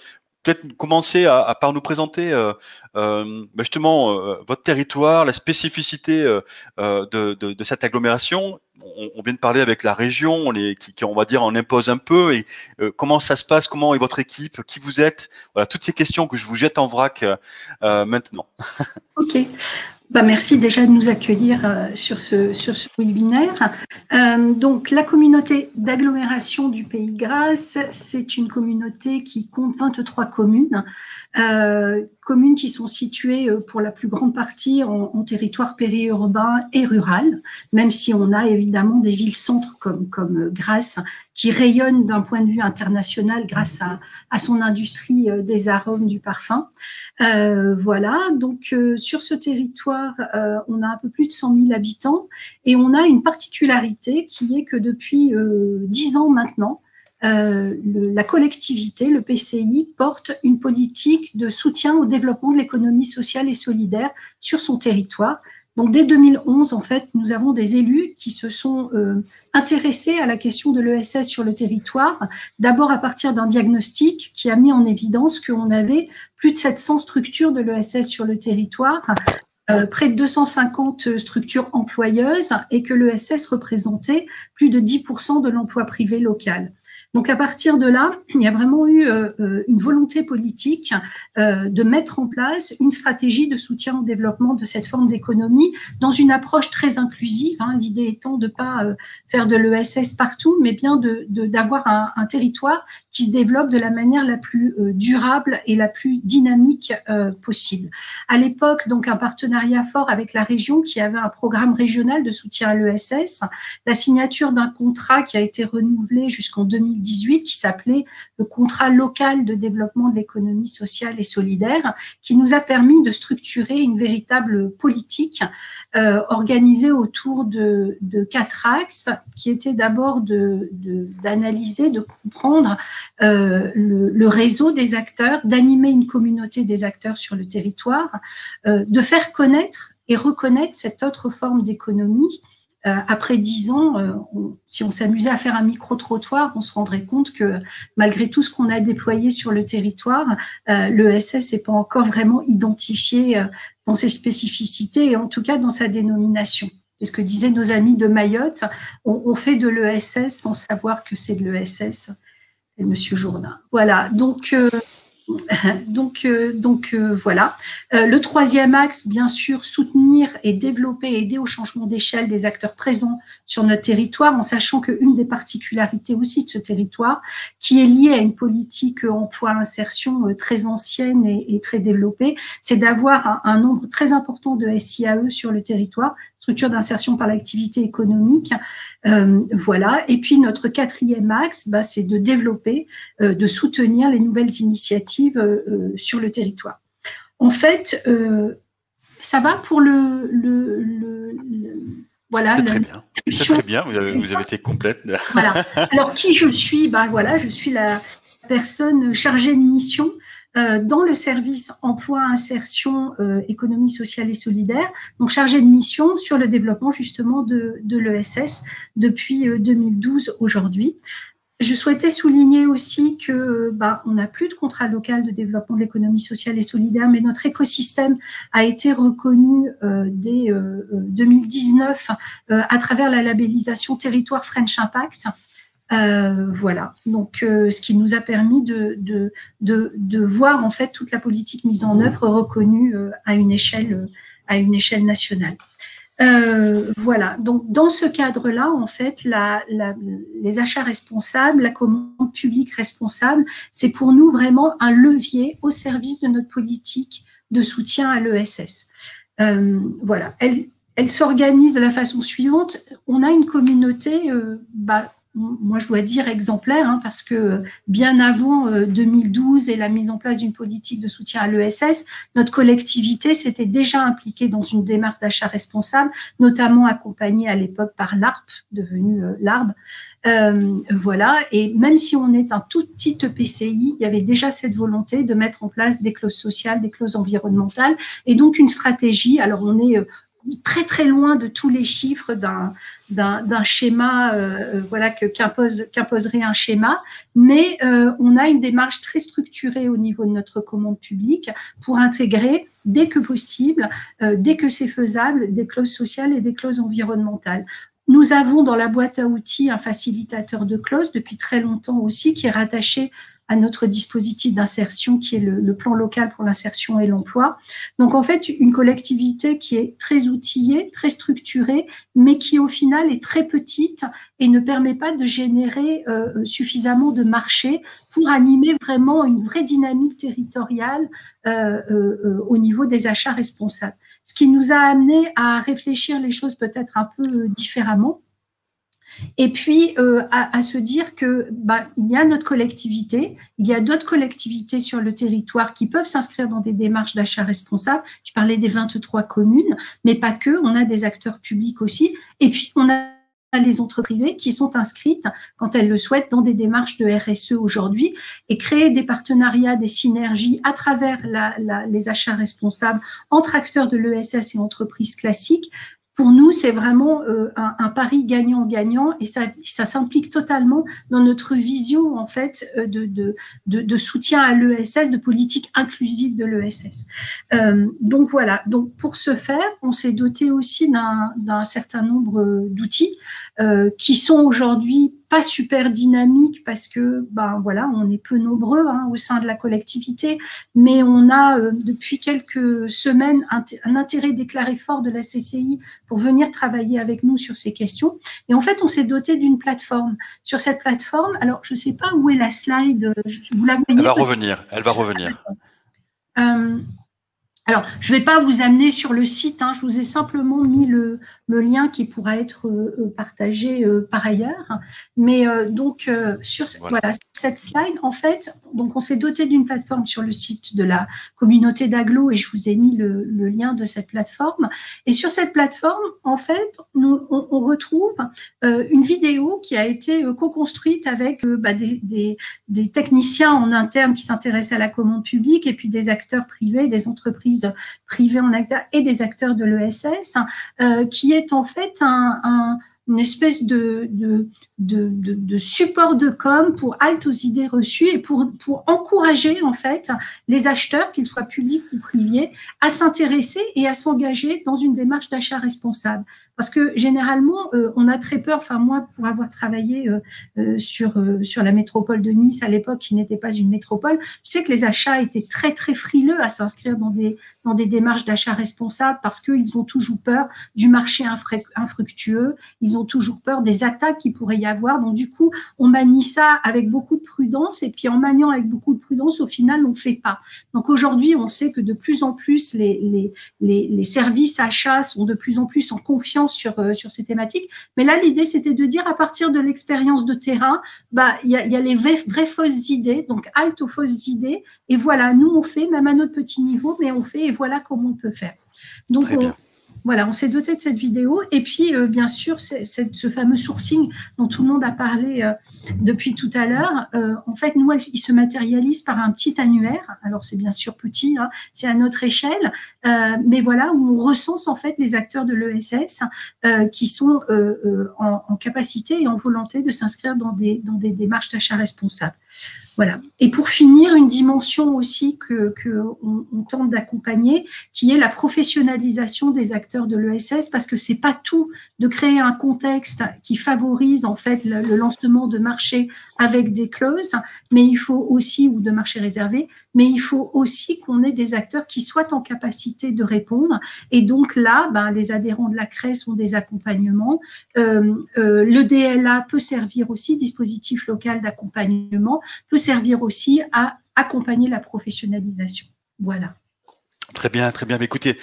commencer par nous présenter justement votre territoire, la spécificité de cette agglomération. On vient de parler avec la région, qui on va dire en impose un peu. Et comment ça se passe, comment est votre équipe, qui vous êtes. Voilà, toutes ces questions que je vous jette en vrac maintenant. Ok. Bah, merci déjà de nous accueillir sur ce webinaire. Donc, la communauté d'agglomération du Pays de Grasse, c'est une communauté qui compte 23 communes, communes qui sont situées pour la plus grande partie en territoire périurbain et rural, même si on a évidemment des villes-centres comme Grasse qui rayonnent d'un point de vue international grâce à son industrie des arômes du parfum. Voilà, donc sur ce territoire, on a un peu plus de 100 000 habitants et on a une particularité qui est que depuis 10 ans maintenant, la collectivité, le PCI, porte une politique de soutien au développement de l'économie sociale et solidaire sur son territoire. Donc, dès 2011, en fait, nous avons des élus qui se sont intéressés à la question de l'ESS sur le territoire, d'abord à partir d'un diagnostic qui a mis en évidence qu'on avait plus de 700 structures de l'ESS sur le territoire, près de 250 structures employeuses et que l'ESS représentait plus de 10% de l'emploi privé local. Donc, à partir de là, il y a vraiment eu une volonté politique de mettre en place une stratégie de soutien au développement de cette forme d'économie dans une approche très inclusive, hein, l'idée étant de ne pas faire de l'ESS partout, mais bien d'avoir un territoire qui se développe de la manière la plus durable et la plus dynamique possible. À l'époque, donc, un partenariat fort avec la région qui avait un programme régional de soutien à l'ESS, la signature d'un contrat qui a été renouvelé jusqu'en 2018 qui s'appelait le contrat local de développement de l'économie sociale et solidaire, qui nous a permis de structurer une véritable politique organisée autour de 4 axes, qui étaient d'abord d'analyser, de comprendre le réseau des acteurs, d'animer une communauté des acteurs sur le territoire, de faire connaître et reconnaître cette autre forme d'économie. Après 10 ans, si on s'amusait à faire un micro-trottoir, on se rendrait compte que malgré tout ce qu'on a déployé sur le territoire, l'ESS n'est pas encore vraiment identifié dans ses spécificités et en tout cas dans sa dénomination. C'est ce que disaient nos amis de Mayotte. On fait de l'ESS sans savoir que c'est de l'ESS. Et Monsieur Jourdain. Voilà. Donc voilà. Le troisième axe, bien sûr, soutenir et développer, aider au changement d'échelle des acteurs présents sur notre territoire, en sachant qu'une des particularités aussi de ce territoire, qui est liée à une politique emploi-insertion très ancienne et très développée, c'est d'avoir un nombre très important de SIAE sur le territoire, structure d'insertion par l'activité économique. Voilà. Et puis notre quatrième axe, c'est de développer, de soutenir les nouvelles initiatives sur le territoire. En fait, ça va pour voilà. C'est très bien. C'est très bien. Vous avez été complète. Voilà. Alors qui je suis? Voilà, je suis la personne chargée de mission dans le service emploi, insertion, économie sociale et solidaire, donc chargée de mission sur le développement justement de l'ESS depuis 2012 aujourd'hui. Je souhaitais souligner aussi que on n'a plus de contrat local de développement de l'économie sociale et solidaire, mais notre écosystème a été reconnu dès 2019 à travers la labellisation Territoire French Impact. Voilà, donc ce qui nous a permis de voir en fait toute la politique mise en œuvre reconnue à une échelle nationale. Voilà, donc dans ce cadre-là, en fait, les achats responsables, la commande publique responsable, c'est pour nous vraiment un levier au service de notre politique de soutien à l'ESS. Voilà, elle s'organise de la façon suivante. On a une communauté, moi je dois dire exemplaire, parce que bien avant 2012 et la mise en place d'une politique de soutien à l'ESS, notre collectivité s'était déjà impliquée dans une démarche d'achat responsable, notamment accompagnée à l'époque par l'ARP, devenu l'ARB. Voilà, et même si on est un tout petit EPCI, il y avait déjà cette volonté de mettre en place des clauses sociales, des clauses environnementales, et donc une stratégie. Alors on est très très loin de tous les chiffres d'un schéma voilà qu'imposerait un schéma, mais on a une démarche très structurée au niveau de notre commande publique pour intégrer dès que possible, dès que c'est faisable, des clauses sociales et des clauses environnementales. Nous avons dans la boîte à outils un facilitateur de clauses depuis très longtemps aussi, qui est rattaché à notre dispositif d'insertion qui est le plan local pour l'insertion et l'emploi. Donc en fait, une collectivité qui est très outillée, très structurée, mais qui au final est très petite et ne permet pas de générer suffisamment de marché pour animer vraiment une vraie dynamique territoriale au niveau des achats responsables. Ce qui nous a amené à réfléchir les choses peut-être un peu différemment. Et puis à se dire que il y a notre collectivité, il y a d'autres collectivités sur le territoire qui peuvent s'inscrire dans des démarches d'achat responsable. Je parlais des 23 communes, mais pas que, on a des acteurs publics aussi. Et puis on a les entreprises privées qui sont inscrites, quand elles le souhaitent, dans des démarches de RSE aujourd'hui, et créer des partenariats, des synergies à travers les achats responsables entre acteurs de l'ESS et entreprises classiques. Pour nous, c'est vraiment un pari gagnant-gagnant, et ça s'implique totalement dans notre vision en fait de soutien à l'ESS, de politique inclusive de l'ESS. Donc voilà. Donc pour ce faire, on s'est doté aussi d'un certain nombre d'outils qui sont aujourd'hui pas super dynamiques parce que voilà, on est peu nombreux au sein de la collectivité, mais on a depuis quelques semaines un intérêt déclaré fort de la CCI pour venir travailler avec nous sur ces questions. Et en fait, on s'est doté d'une plateforme. Sur cette plateforme, alors je ne sais pas où est la slide, vous la voyez? Elle va revenir. Alors, je ne vais pas vous amener sur le site, je vous ai simplement mis le lien qui pourra être partagé par ailleurs. Mais donc, sur cette slide, en fait, donc on s'est doté d'une plateforme sur le site de la communauté d'Aglo, et je vous ai mis le lien de cette plateforme. Et sur cette plateforme, en fait, on retrouve une vidéo qui a été co-construite avec des techniciens en interne qui s'intéressent à la commande publique, et puis des acteurs privés, des entreprises privées en acteur et des acteurs de l'ESS, qui est en fait une espèce de support de com pour halte aux idées reçues et pour encourager en fait les acheteurs, qu'ils soient publics ou privés, à s'intéresser et à s'engager dans une démarche d'achat responsable. Parce que généralement, on a très peur, enfin moi, pour avoir travaillé sur la métropole de Nice à l'époque, qui n'était pas une métropole, je sais que les achats étaient très, très frileux à s'inscrire dans des démarches d'achat responsable parce qu'ils ont toujours peur du marché infructueux, ils ont toujours peur des attaques qu'il pourrait y avoir. Donc, du coup, on manie ça avec beaucoup de prudence et puis en maniant avec beaucoup de prudence, au final, on ne fait pas. Donc, aujourd'hui, on sait que de plus en plus, les services achats sont de plus en plus en confiance sur ces thématiques. Mais là, l'idée, c'était de dire à partir de l'expérience de terrain, il y a les vraies fausses idées, donc halte aux fausses idées. Et voilà, nous, on fait, même à notre petit niveau, mais on fait et voilà comment on peut faire. Donc, voilà, on s'est doté de cette vidéo. Et puis, bien sûr, ce fameux sourcing dont tout le monde a parlé depuis tout à l'heure, en fait, nous, il se matérialise par un petit annuaire. Alors, c'est bien sûr petit, hein, c'est à notre échelle. Mais voilà, où on recense en fait les acteurs de l'ESS qui sont en capacité et en volonté de s'inscrire dans des démarches d'achat responsable. Voilà. Et pour finir, une dimension aussi qu'on tente d'accompagner, qui est la professionnalisation des acteurs de l'ESS, parce que c'est pas tout de créer un contexte qui favorise en fait le lancement de marchés avec des clauses, mais il faut aussi, ou de marchés réservés, mais il faut aussi qu'on ait des acteurs qui soient en capacité de répondre. Et donc là, les adhérents de la CRES ont des accompagnements. Le DLA peut servir aussi, dispositif local d'accompagnement, peut servir aussi à accompagner la professionnalisation. Voilà. Très bien, très bien. Mais écoutez,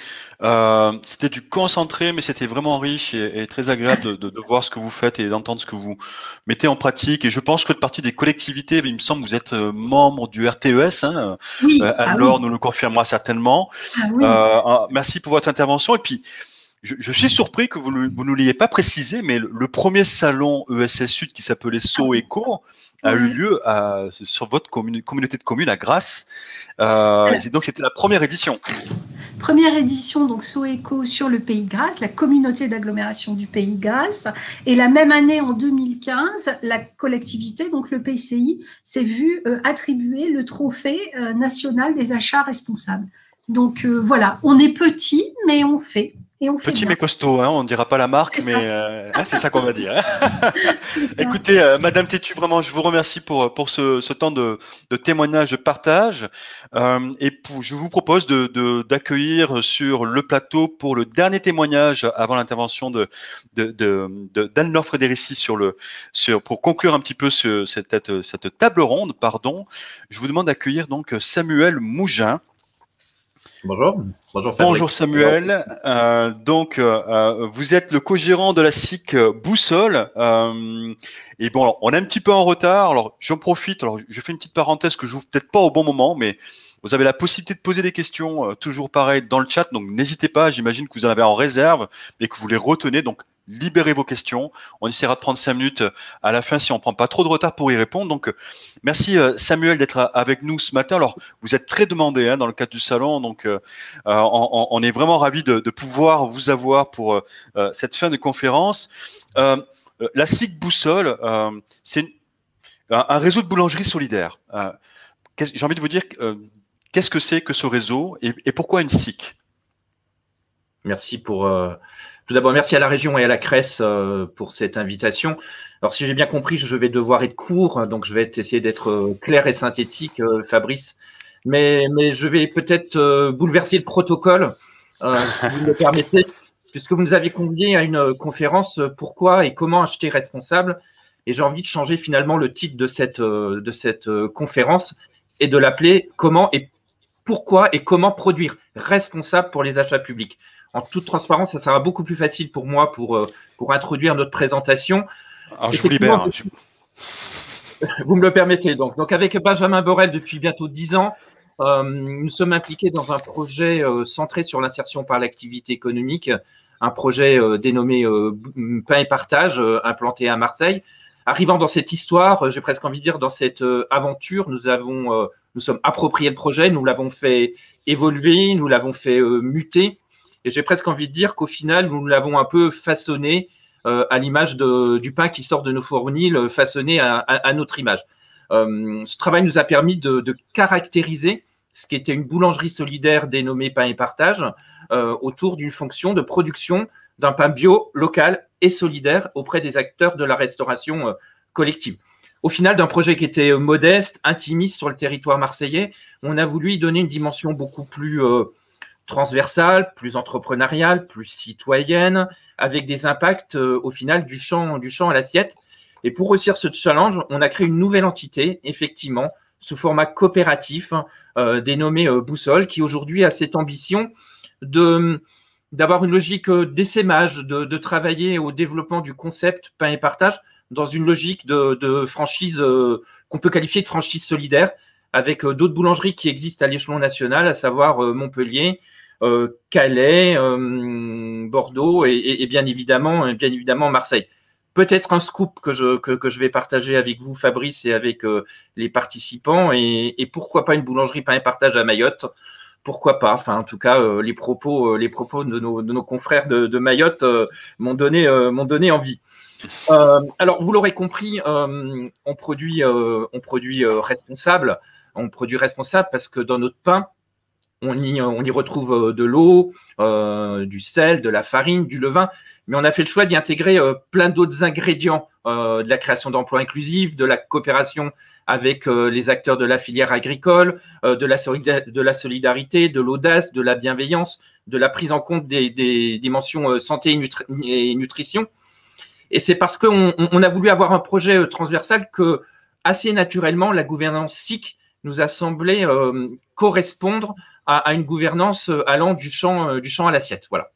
c'était du concentré, mais c'était vraiment riche et très agréable de voir ce que vous faites et d'entendre ce que vous mettez en pratique. Et je pense que vous faites partie des collectivités. Il me semble que vous êtes membre du RTES. Hein. Oui. Alors, nous le confirmera certainement. Oui. Merci pour votre intervention. Et puis, je suis surpris que vous ne l'ayez pas précisé, mais le premier salon ESS Sud qui s'appelait SoEco a eu lieu sur votre communauté de communes à Grasse. Donc, c'était la première édition. Première édition, donc SoEco sur le Pays de Grasse, la communauté d'agglomération du Pays de Grasse. Et la même année, en 2015, la collectivité, donc le PCI, s'est vu attribuer le trophée national des achats responsables. Donc voilà, on est petit, mais on fait. Petit mais costaud, hein, on ne dira pas la marque, mais c'est ça qu'on va dire. Hein. Écoutez, Madame Tétu, vraiment, je vous remercie pour ce temps de témoignage, de partage. Je vous propose d'accueillir sur le plateau pour le dernier témoignage avant l'intervention d'Anne-Laure Frédérici pour conclure un petit peu cette table ronde. Je vous demande d'accueillir donc Samuel Mougin. Bonjour. Bonjour Samuel. Vous êtes le co-gérant de la SIC Boussole. Et bon, alors, on est un petit peu en retard. Alors, j'en profite. Alors, je fais une petite parenthèse que j'ouvre peut-être pas au bon moment, mais vous avez la possibilité de poser des questions, toujours pareil, dans le chat. Donc, n'hésitez pas. J'imagine que vous en avez en réserve et que vous les retenez. Donc, libérez vos questions. On essaiera de prendre 5 minutes à la fin si on prend pas trop de retard pour y répondre. Donc, merci Samuel d'être avec nous ce matin. Alors, vous êtes très demandé hein, dans le cadre du salon. Donc, on est vraiment ravis de pouvoir vous avoir pour cette fin de conférence. La SIC Boussole, c'est un réseau de boulangeries solidaires. J'ai envie de vous dire, qu'est-ce que c'est que ce réseau et pourquoi une SIC? Merci pour… Tout d'abord, merci à la région et à la CRES pour cette invitation. Alors, si j'ai bien compris, je vais devoir être court, donc je vais essayer d'être clair et synthétique, Fabrice. Mais je vais peut-être bouleverser le protocole, si vous me le permettez, puisque vous nous avez conviés à une conférence « Pourquoi et comment acheter responsable ?» Et j'ai envie de changer finalement le titre de cette conférence et de l'appeler « Comment et pourquoi et comment produire responsable pour les achats publics ?» En toute transparence, ça sera beaucoup plus facile pour moi pour introduire notre présentation. Alors, je vous libère. Vous me le permettez. Donc avec Benjamin Borel, depuis bientôt 10 ans, nous sommes impliqués dans un projet centré sur l'insertion par l'activité économique, un projet dénommé Pain et Partage, implanté à Marseille. Arrivant dans cette histoire, j'ai presque envie de dire dans cette aventure, nous sommes appropriés le projet, nous l'avons fait évoluer, nous l'avons fait muter. Et j'ai presque envie de dire qu'au final, nous l'avons un peu façonné à l'image du pain qui sort de nos fournils, façonné à notre image. Ce travail nous a permis de caractériser ce qui était une boulangerie solidaire dénommée Pain et Partage autour d'une fonction de production d'un pain bio, local et solidaire auprès des acteurs de la restauration collective. Au final, d'un projet qui était modeste, intimiste sur le territoire marseillais, on a voulu y donner une dimension beaucoup plus transversale, plus entrepreneuriale, plus citoyenne, avec des impacts au final du champ à l'assiette. Et pour réussir ce challenge, on a créé une nouvelle entité, effectivement, sous format coopératif, dénommé Boussole, qui aujourd'hui a cette ambition d'avoir une logique d'essaimage, de travailler au développement du concept pain et partage dans une logique de franchise qu'on peut qualifier de franchise solidaire, avec d'autres boulangeries qui existent à l'échelon national, à savoir Montpellier, Calais, Bordeaux et bien évidemment Marseille. Peut-être un scoop que je vais partager avec vous, Fabrice, et avec les participants, et pourquoi pas une boulangerie pain et partage à Mayotte. Pourquoi pas? Enfin, en tout cas, les propos de nos confrères de Mayotte m'ont donné envie. Alors, vous l'aurez compris, on produit responsable. On produit responsable parce que dans notre pain, on y retrouve de l'eau, du sel, de la farine, du levain, mais on a fait le choix d'y intégrer plein d'autres ingrédients, de la création d'emplois inclusifs, de la coopération avec les acteurs de la filière agricole, de la solidarité, de l'audace, de la bienveillance, de la prise en compte des dimensions santé et nutrition. Et c'est parce qu'on a voulu avoir un projet transversal que, assez naturellement, la gouvernance SIC nous a semblé correspondre à une gouvernance allant du champ à l'assiette. Voilà.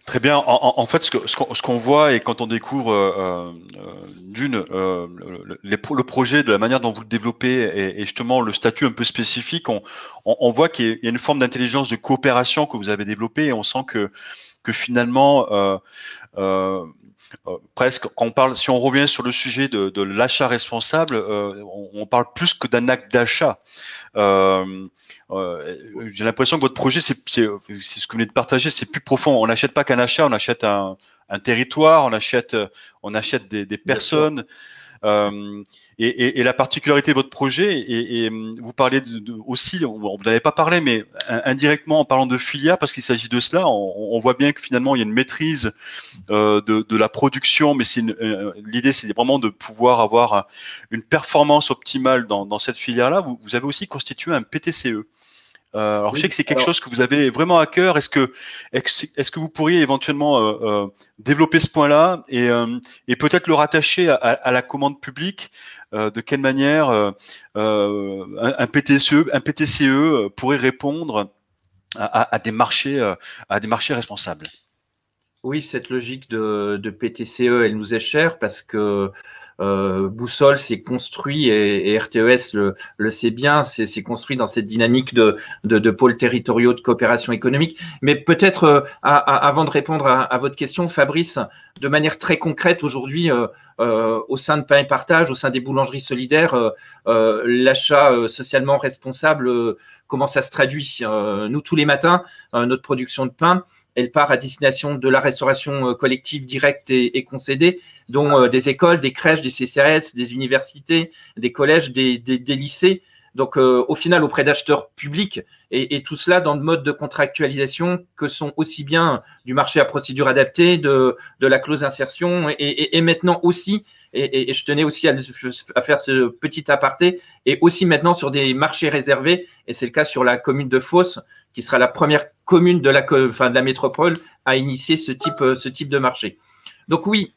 Très bien. En fait, ce qu'on voit, et quand on découvre le projet, de la manière dont vous le développez, et justement le statut un peu spécifique, on voit qu'il y a une forme d'intelligence de coopération que vous avez développée, et on sent que finalement, presque, quand on parle, si on revient sur le sujet de l'achat responsable, on parle plus que d'un acte d'achat. J'ai l'impression que votre projet, c'est ce que vous venez de partager, c'est plus profond. On n'achète pas qu'un achat, on achète un territoire, on achète des personnes. Et la particularité de votre projet, et vous parlez aussi, vous n'avez pas parlé, mais indirectement en parlant de filière, parce qu'il s'agit de cela, on voit bien que finalement il y a une maîtrise de la production, mais l'idée c'est vraiment de pouvoir avoir une performance optimale dans cette filière-là. Vous avez aussi constitué un PTCE. Alors, oui, je sais que c'est quelque chose que vous avez vraiment à cœur. Est-ce que vous pourriez éventuellement développer ce point-là et peut-être le rattacher à la commande publique? De quelle manière un PTCE pourrait répondre à des marchés responsables? Oui, cette logique de PTCE, elle nous est chère parce que Boussole s'est construit, et RTES le sait bien, c'est construit dans cette dynamique de pôles territoriaux de coopération économique. Mais peut-être, avant de répondre à votre question, Fabrice, de manière très concrète, aujourd'hui, au sein de Pain et Partage, au sein des boulangeries solidaires, l'achat socialement responsable, comment ça se traduit? Nous, tous les matins, notre production de pain, elle part à destination de la restauration collective directe et concédée, dont des écoles, des crèches, des CCAS, des universités, des collèges, des lycées. Donc, au final, auprès d'acheteurs publics, et tout cela dans le mode de contractualisation que sont aussi bien du marché à procédure adaptée, de la clause d'insertion, et maintenant aussi, et je tenais aussi à faire ce petit aparté, et aussi maintenant sur des marchés réservés, et c'est le cas sur la commune de Fos, qui sera la première commune de la métropole à initier ce type de marché. Donc oui,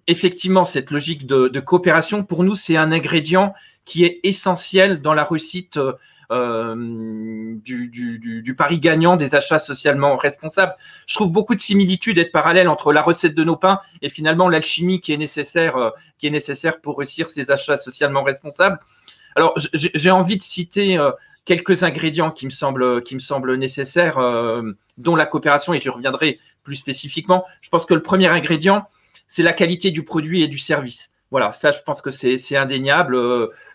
effectivement, cette logique de coopération, pour nous, c'est un ingrédient qui est essentiel dans la réussite du pari gagnant des achats socialement responsables. Je trouve beaucoup de similitudes et de parallèles entre la recette de nos pains et finalement l'alchimie qui est nécessaire pour réussir ces achats socialement responsables. Alors, j'ai envie de citer quelques ingrédients qui me semblent nécessaires, dont la coopération, et je reviendrai plus spécifiquement. Je pense que le premier ingrédient, c'est la qualité du produit et du service. Voilà, ça, je pense que c'est indéniable.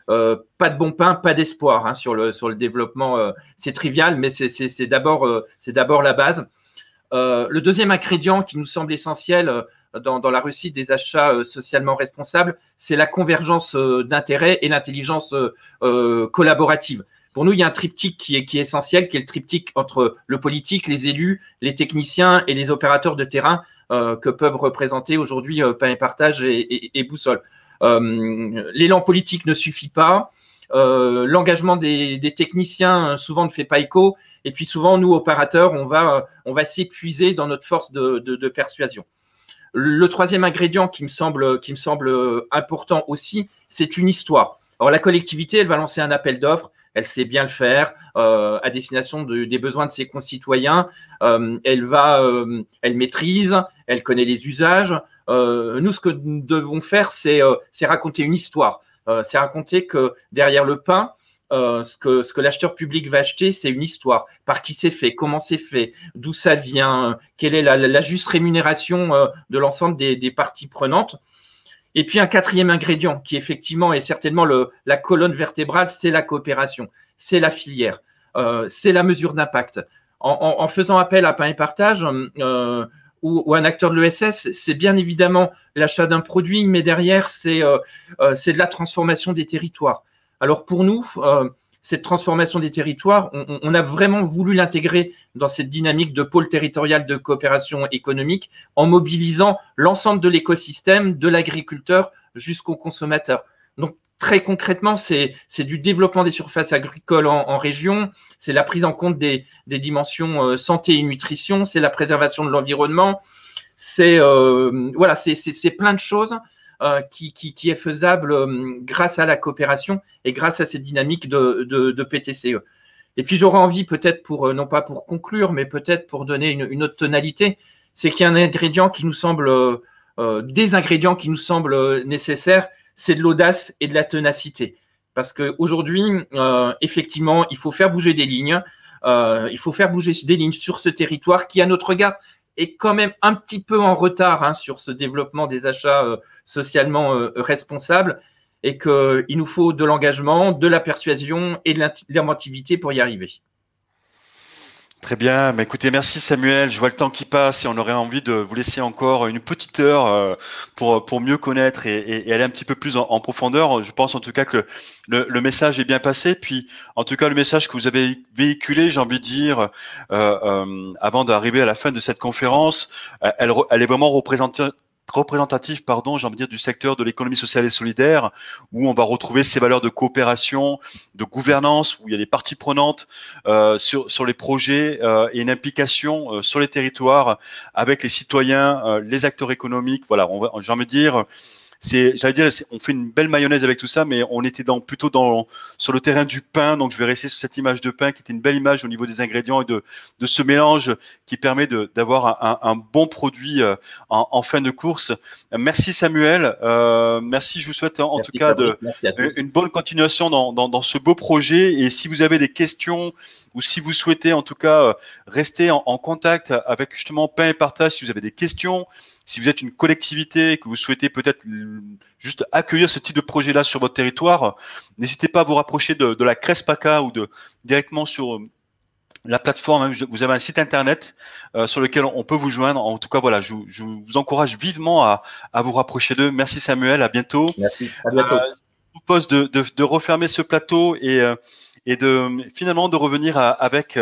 Pas de bon pain, pas d'espoir hein, sur le développement. C'est trivial, mais c'est d'abord la base. Le deuxième ingrédient qui nous semble essentiel dans la réussite des achats socialement responsables, c'est la convergence d'intérêts et l'intelligence collaborative. Pour nous, il y a un triptyque qui est essentiel, qui est le triptyque entre le politique, les élus, les techniciens et les opérateurs de terrain que peuvent représenter aujourd'hui Pain et Partage et Boussole. L'élan politique ne suffit pas. L'engagement des techniciens souvent ne fait pas écho. Et puis souvent, nous, opérateurs, on va s'épuiser dans notre force de persuasion. Le troisième ingrédient qui me semble important aussi, c'est une histoire. Alors la collectivité, elle va lancer un appel d'offres, elle sait bien le faire à destination des besoins de ses concitoyens. Elle maîtrise, elle connaît les usages. Nous, ce que nous devons faire, c'est raconter une histoire. C'est raconter que derrière le pain, ce que l'acheteur public va acheter, c'est une histoire. Par qui c'est fait, comment c'est fait, d'où ça vient, quelle est la juste rémunération de l'ensemble des parties prenantes. Et puis un quatrième ingrédient qui effectivement est certainement la colonne vertébrale, c'est la coopération, c'est la filière, c'est la mesure d'impact. En faisant appel à Pain et Partage ou un acteur de l'ESS, c'est bien évidemment l'achat d'un produit, mais derrière c'est de la transformation des territoires. Alors pour nous, cette transformation des territoires, on a vraiment voulu l'intégrer dans cette dynamique de pôle territorial de coopération économique en mobilisant l'ensemble de l'écosystème, de l'agriculteur jusqu'au consommateur. Donc très concrètement, c'est du développement des surfaces agricoles en région, c'est la prise en compte des dimensions santé et nutrition, c'est la préservation de l'environnement, c'est plein de choses qui est faisable grâce à la coopération et grâce à cette dynamique de PTCE. Et puis j'aurais envie peut-être non pas pour conclure, mais peut-être pour donner une autre tonalité, c'est qu'il y a des ingrédients qui nous semblent nécessaires, c'est de l'audace et de la ténacité. Parce qu'aujourd'hui, effectivement, il faut faire bouger des lignes, sur ce territoire qui, à notre regard, est quand même un petit peu en retard sur ce développement des achats socialement responsables et qu'il nous faut de l'engagement, de la persuasion et de l'inventivité pour y arriver. Très bien. Bah, écoutez, merci Samuel. Je vois le temps qui passe et on aurait envie de vous laisser encore une petite heure pour mieux connaître et aller un petit peu plus en profondeur. Je pense en tout cas que le message est bien passé. Puis en tout cas, le message que vous avez véhiculé, j'ai envie de dire, avant d'arriver à la fin de cette conférence, elle est vraiment représentative, j'ai envie de dire, du secteur de l'économie sociale et solidaire, où on va retrouver ces valeurs de coopération, de gouvernance, où il y a des parties prenantes sur les projets et une implication sur les territoires avec les citoyens, les acteurs économiques. Voilà, j'ai envie de dire, on fait une belle mayonnaise avec tout ça, mais on était plutôt sur le terrain du pain. Donc, je vais rester sur cette image de pain qui était une belle image au niveau des ingrédients et de ce mélange qui permet d'avoir un bon produit en fin de course. Merci Samuel. Merci. Je vous souhaite en tout cas une bonne continuation dans ce beau projet. Et si vous avez des questions ou si vous souhaitez en tout cas rester en contact avec justement Pain et Partage, si vous avez des questions, si vous êtes une collectivité et que vous souhaitez peut-être juste accueillir ce type de projet-là sur votre territoire, n'hésitez pas à vous rapprocher de la CRESPACA ou directement sur la plateforme. Vous avez un site internet sur lequel on peut vous joindre. En tout cas, voilà, je vous encourage vivement à vous rapprocher d'eux. Merci Samuel, à bientôt. Merci, à bientôt. Je vous propose de refermer ce plateau et finalement de revenir avec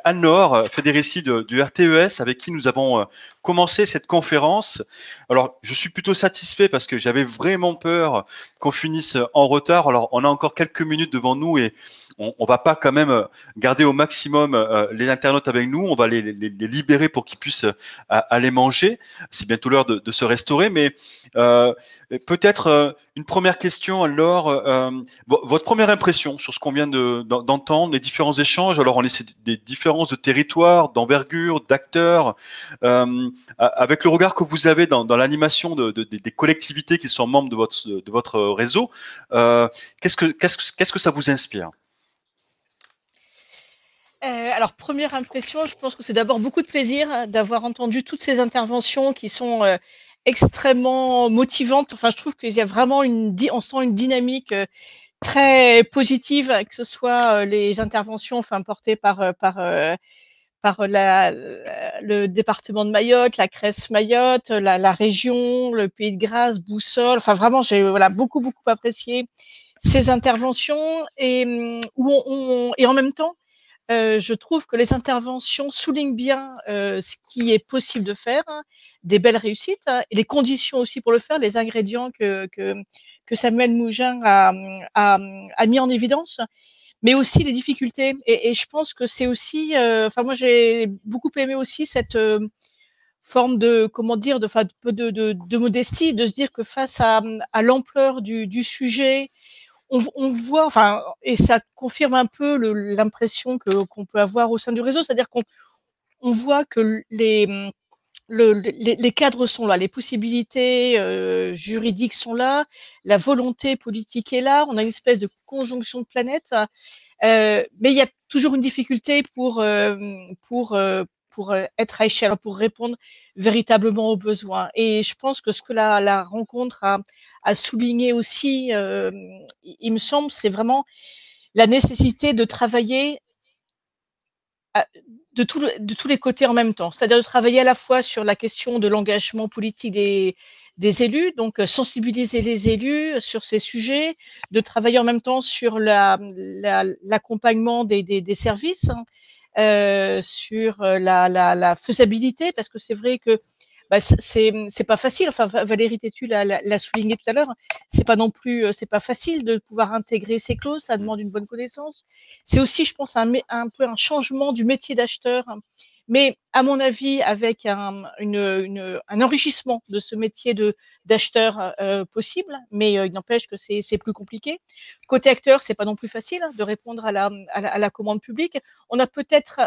Anne-Laure Federici du RTES, avec qui nous avons commencé cette conférence. Alors, je suis plutôt satisfait parce que j'avais vraiment peur qu'on finisse en retard. Alors, on a encore quelques minutes devant nous et on va pas quand même garder au maximum les internautes avec nous. On va les libérer pour qu'ils puissent aller manger. C'est bientôt l'heure de se restaurer, mais peut-être une première question, alors votre première impression sur ce qu'on vient d'entendre, les différents échanges. Alors, on essaie des différences de territoire, d'envergure, d'acteurs, avec le regard que vous avez dans l'animation des collectivités qui sont membres de votre réseau. Qu'est-ce que ça vous inspire? Alors, première impression, je pense que c'est d'abord beaucoup de plaisir d'avoir entendu toutes ces interventions qui sont extrêmement motivantes. Enfin, je trouve qu'il y a vraiment on sent une dynamique très positive, que ce soit les interventions portées par le département de Mayotte, la CRES Mayotte, la région, le Pays de Grâce, Boussole. Enfin, vraiment, j'ai beaucoup apprécié ces interventions et et en même temps, je trouve que les interventions soulignent bien ce qui est possible de faire, hein, des belles réussites, hein, et les conditions aussi pour le faire, les ingrédients que Samuel Mougin a mis en évidence, mais aussi les difficultés. Et je pense que c'est aussi, enfin moi j'ai beaucoup aimé aussi cette forme de, comment dire, de modestie, de se dire que face à l'ampleur du sujet, on voit, enfin, et ça confirme un peu l'impression qu'on peut avoir au sein du réseau, c'est-à-dire qu'on voit que les cadres sont là, les possibilités juridiques sont là, la volonté politique est là, on a une espèce de conjonction de planètes, mais il y a toujours une difficulté pour être à échelle, pour répondre véritablement aux besoins. Et je pense que ce que la rencontre a souligné aussi, il me semble, c'est vraiment la nécessité de travailler de tous les côtés en même temps. C'est-à-dire de travailler à la fois sur la question de l'engagement politique des élus, donc sensibiliser les élus sur ces sujets, de travailler en même temps sur l'accompagnement des services, hein, sur la faisabilité, parce que c'est vrai que c'est pas facile. Enfin, Valérie Tétu l'a souligné tout à l'heure. C'est pas non plus, c'est pas facile de pouvoir intégrer ces clauses. Ça demande une bonne connaissance. C'est aussi, je pense, un peu un changement du métier d'acheteur, mais à mon avis, avec un enrichissement de ce métier d'acheteur possible. Mais il n'empêche que c'est plus compliqué. Côté acteur, c'est pas non plus facile de répondre à la commande publique. On a peut-être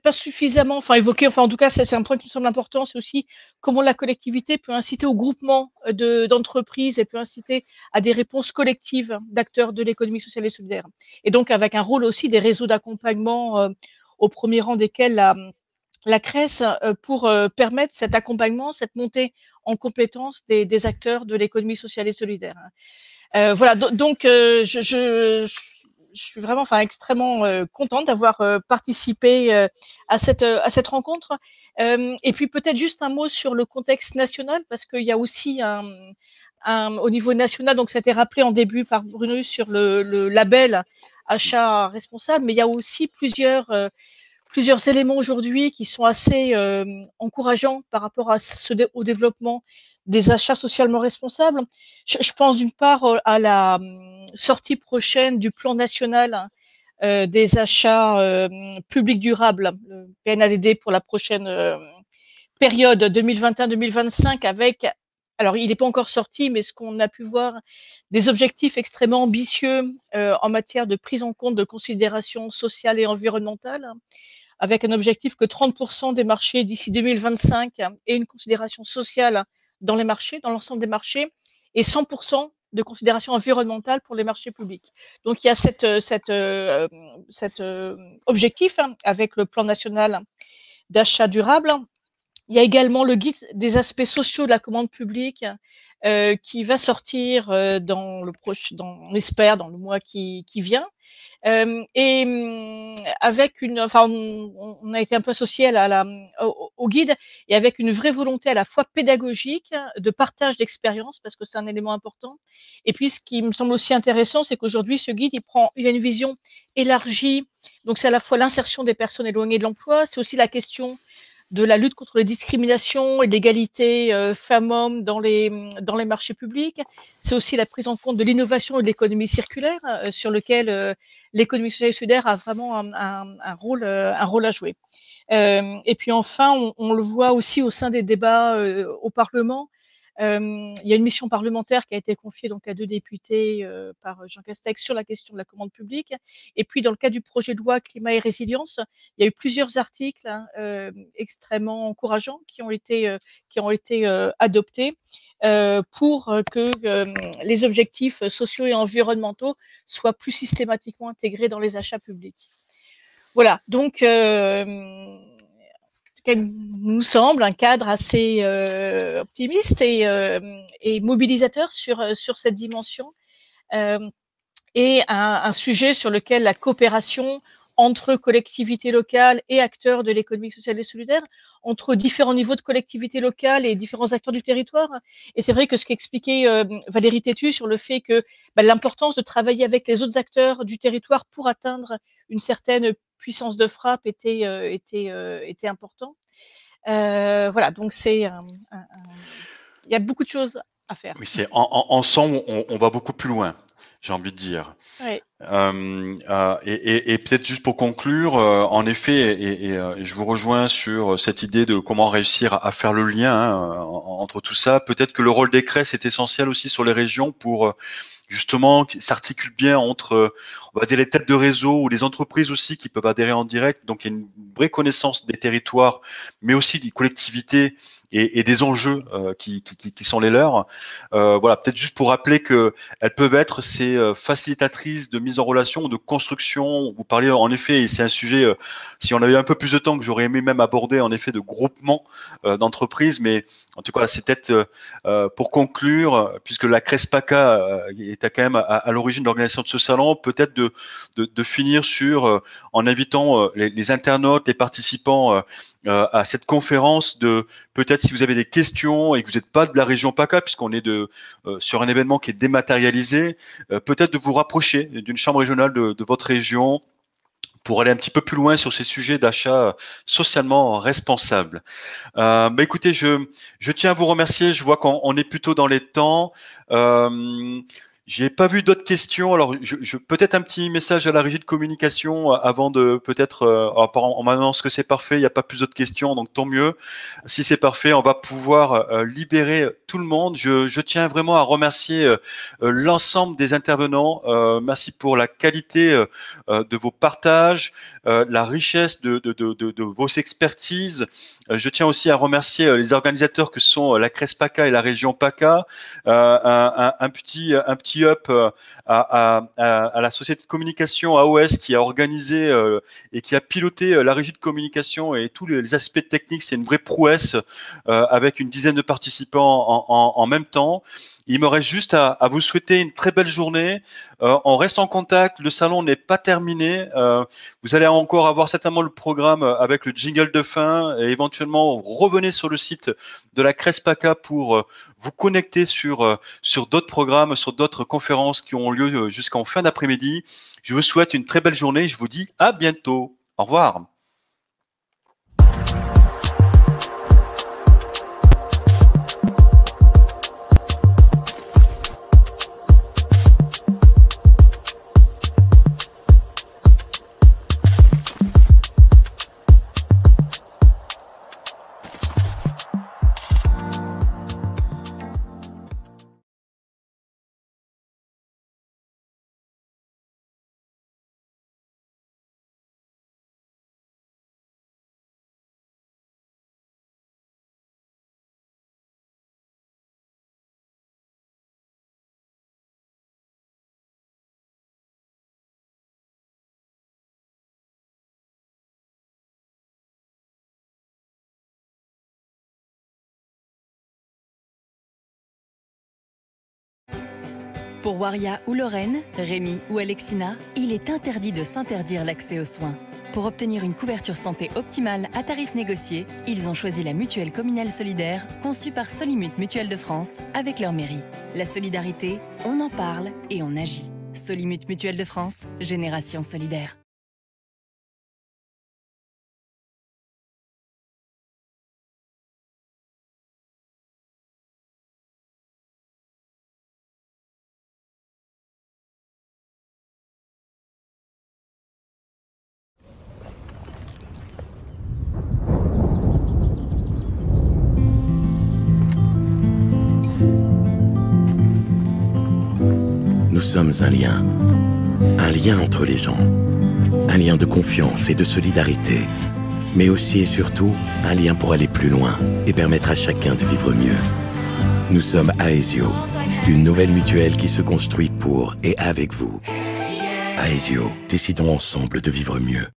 pas suffisamment, évoqué, en tout cas, c'est un point qui me semble important, c'est aussi comment la collectivité peut inciter au groupement d'entreprises et peut inciter à des réponses collectives d'acteurs de l'économie sociale et solidaire. Et donc, avec un rôle aussi des réseaux d'accompagnement, au premier rang desquels la CRES, pour permettre cet accompagnement, cette montée en compétences des acteurs de l'économie sociale et solidaire. Voilà, donc je suis vraiment, extrêmement contente d'avoir participé à cette rencontre. Et puis peut-être juste un mot sur le contexte national, parce qu'il y a aussi au niveau national, donc ça a été rappelé en début par Bruno sur le label achat responsable, mais il y a aussi plusieurs éléments aujourd'hui qui sont assez encourageants par rapport au développement des achats socialement responsables. Je pense d'une part à la sortie prochaine du plan national des achats publics durables, le PNADD pour la prochaine période 2021-2025, avec, alors il n'est pas encore sorti, mais ce qu'on a pu voir, des objectifs extrêmement ambitieux en matière de prise en compte de considérations sociales et environnementales, avec un objectif que 30% des marchés d'ici 2025 aient une considération sociale dans les marchés, dans l'ensemble des marchés, et 100% de considération environnementale pour les marchés publics. Donc il y a cet objectif avec le plan national d'achat durable. Il y a également le guide des aspects sociaux de la commande publique qui va sortir on espère dans le mois qui vient. Et avec on a été un peu associé au guide, et avec une vraie volonté à la fois pédagogique, de partage d'expérience, parce que c'est un élément important. Et puis, ce qui me semble aussi intéressant, c'est qu'aujourd'hui, ce guide, il a une vision élargie. Donc, c'est à la fois l'insertion des personnes éloignées de l'emploi, c'est aussi la question de la lutte contre les discriminations et l'égalité femmes-hommes dans les marchés publics. C'est aussi la prise en compte de l'innovation et de l'économie circulaire, sur lequel l'économie sociale et solidaire a vraiment un rôle à jouer. Et puis enfin, on le voit aussi au sein des débats au Parlement. Il y a une mission parlementaire qui a été confiée donc à 2 députés par Jean Castex sur la question de la commande publique. Et puis dans le cadre du projet de loi climat et résilience, il y a eu plusieurs articles extrêmement encourageants qui ont été adoptés pour que les objectifs sociaux et environnementaux soient plus systématiquement intégrés dans les achats publics. Voilà, donc nous semble un cadre assez optimiste et mobilisateur sur cette dimension, et un sujet sur lequel la coopération entre collectivités locales et acteurs de l'économie sociale et solidaire, entre différents niveaux de collectivités locales et différents acteurs du territoire. Et c'est vrai que ce qu'expliquait Valérie Tétu sur le fait que l'importance de travailler avec les autres acteurs du territoire pour atteindre une certaine puissance de frappe était important. Voilà, donc il y a beaucoup de choses à faire. Oui, c'est ensemble, on va beaucoup plus loin, j'ai envie de dire. Ouais. Et peut-être juste pour conclure, en effet, et je vous rejoins sur cette idée de comment réussir à faire le lien entre tout ça. Peut-être que le rôle des CRES est essentiel aussi sur les régions pour justement s'articule bien entre, on va dire, les têtes de réseau ou les entreprises aussi qui peuvent adhérer en direct. Donc il y a une vraie connaissance des territoires, mais aussi des collectivités et des enjeux qui sont les leurs. Voilà, peut-être juste pour rappeler que elles peuvent être ces facilitatrices de mise en relation, de construction. Vous parlez en effet, et c'est un sujet, si on avait un peu plus de temps, que j'aurais aimé même aborder, en effet, de groupement d'entreprises. Mais en tout cas, c'est peut-être pour conclure, puisque la CRESPACA était quand même à l'origine de l'organisation de ce salon, peut-être de finir sur, en invitant les internautes, les participants à cette conférence, de peut-être si vous avez des questions et que vous n'êtes pas de la région PACA, puisqu'on est sur un événement qui est dématérialisé, peut-être de vous rapprocher d'une chambre régionale de votre région pour aller un petit peu plus loin sur ces sujets d'achat socialement responsable. Écoutez, je tiens à vous remercier. Je vois qu'on est plutôt dans les temps. J'ai pas vu d'autres questions. Alors, peut-être un petit message à la régie de communication avant de peut-être. On m'annonce que c'est parfait. Il n'y a pas plus d'autres questions, donc tant mieux. Si c'est parfait, on va pouvoir libérer tout le monde. Je tiens vraiment à remercier l'ensemble des intervenants. Merci pour la qualité de vos partages, la richesse de vos expertises. Je tiens aussi à remercier les organisateurs que sont la CRESPACA et la région PACA. Un petit up à la société de communication AOS qui a organisé et qui a piloté la régie de communication et tous les aspects techniques. C'est une vraie prouesse avec une dizaine de participants en même temps. Il me reste juste à vous souhaiter une très belle journée. On reste en contact. Le salon n'est pas terminé. Vous allez encore avoir certainement le programme avec le jingle de fin et éventuellement revenez sur le site de la CRESPACA pour vous connecter sur d'autres programmes, sur d'autres conférences qui ont lieu jusqu'en fin d'après-midi. Je vous souhaite une très belle journée. Je vous dis à bientôt. Au revoir. Pour Waria ou Lorraine, Rémi ou Alexina, il est interdit de s'interdire l'accès aux soins. Pour obtenir une couverture santé optimale à tarif négocié, ils ont choisi la mutuelle communale solidaire conçue par Solimut Mutuelle de France avec leur mairie. La solidarité, on en parle et on agit. Solimut Mutuelle de France, génération solidaire. Nous sommes un lien entre les gens, un lien de confiance et de solidarité, mais aussi et surtout un lien pour aller plus loin et permettre à chacun de vivre mieux. Nous sommes Aesio, une nouvelle mutuelle qui se construit pour et avec vous. Aesio, décidons ensemble de vivre mieux.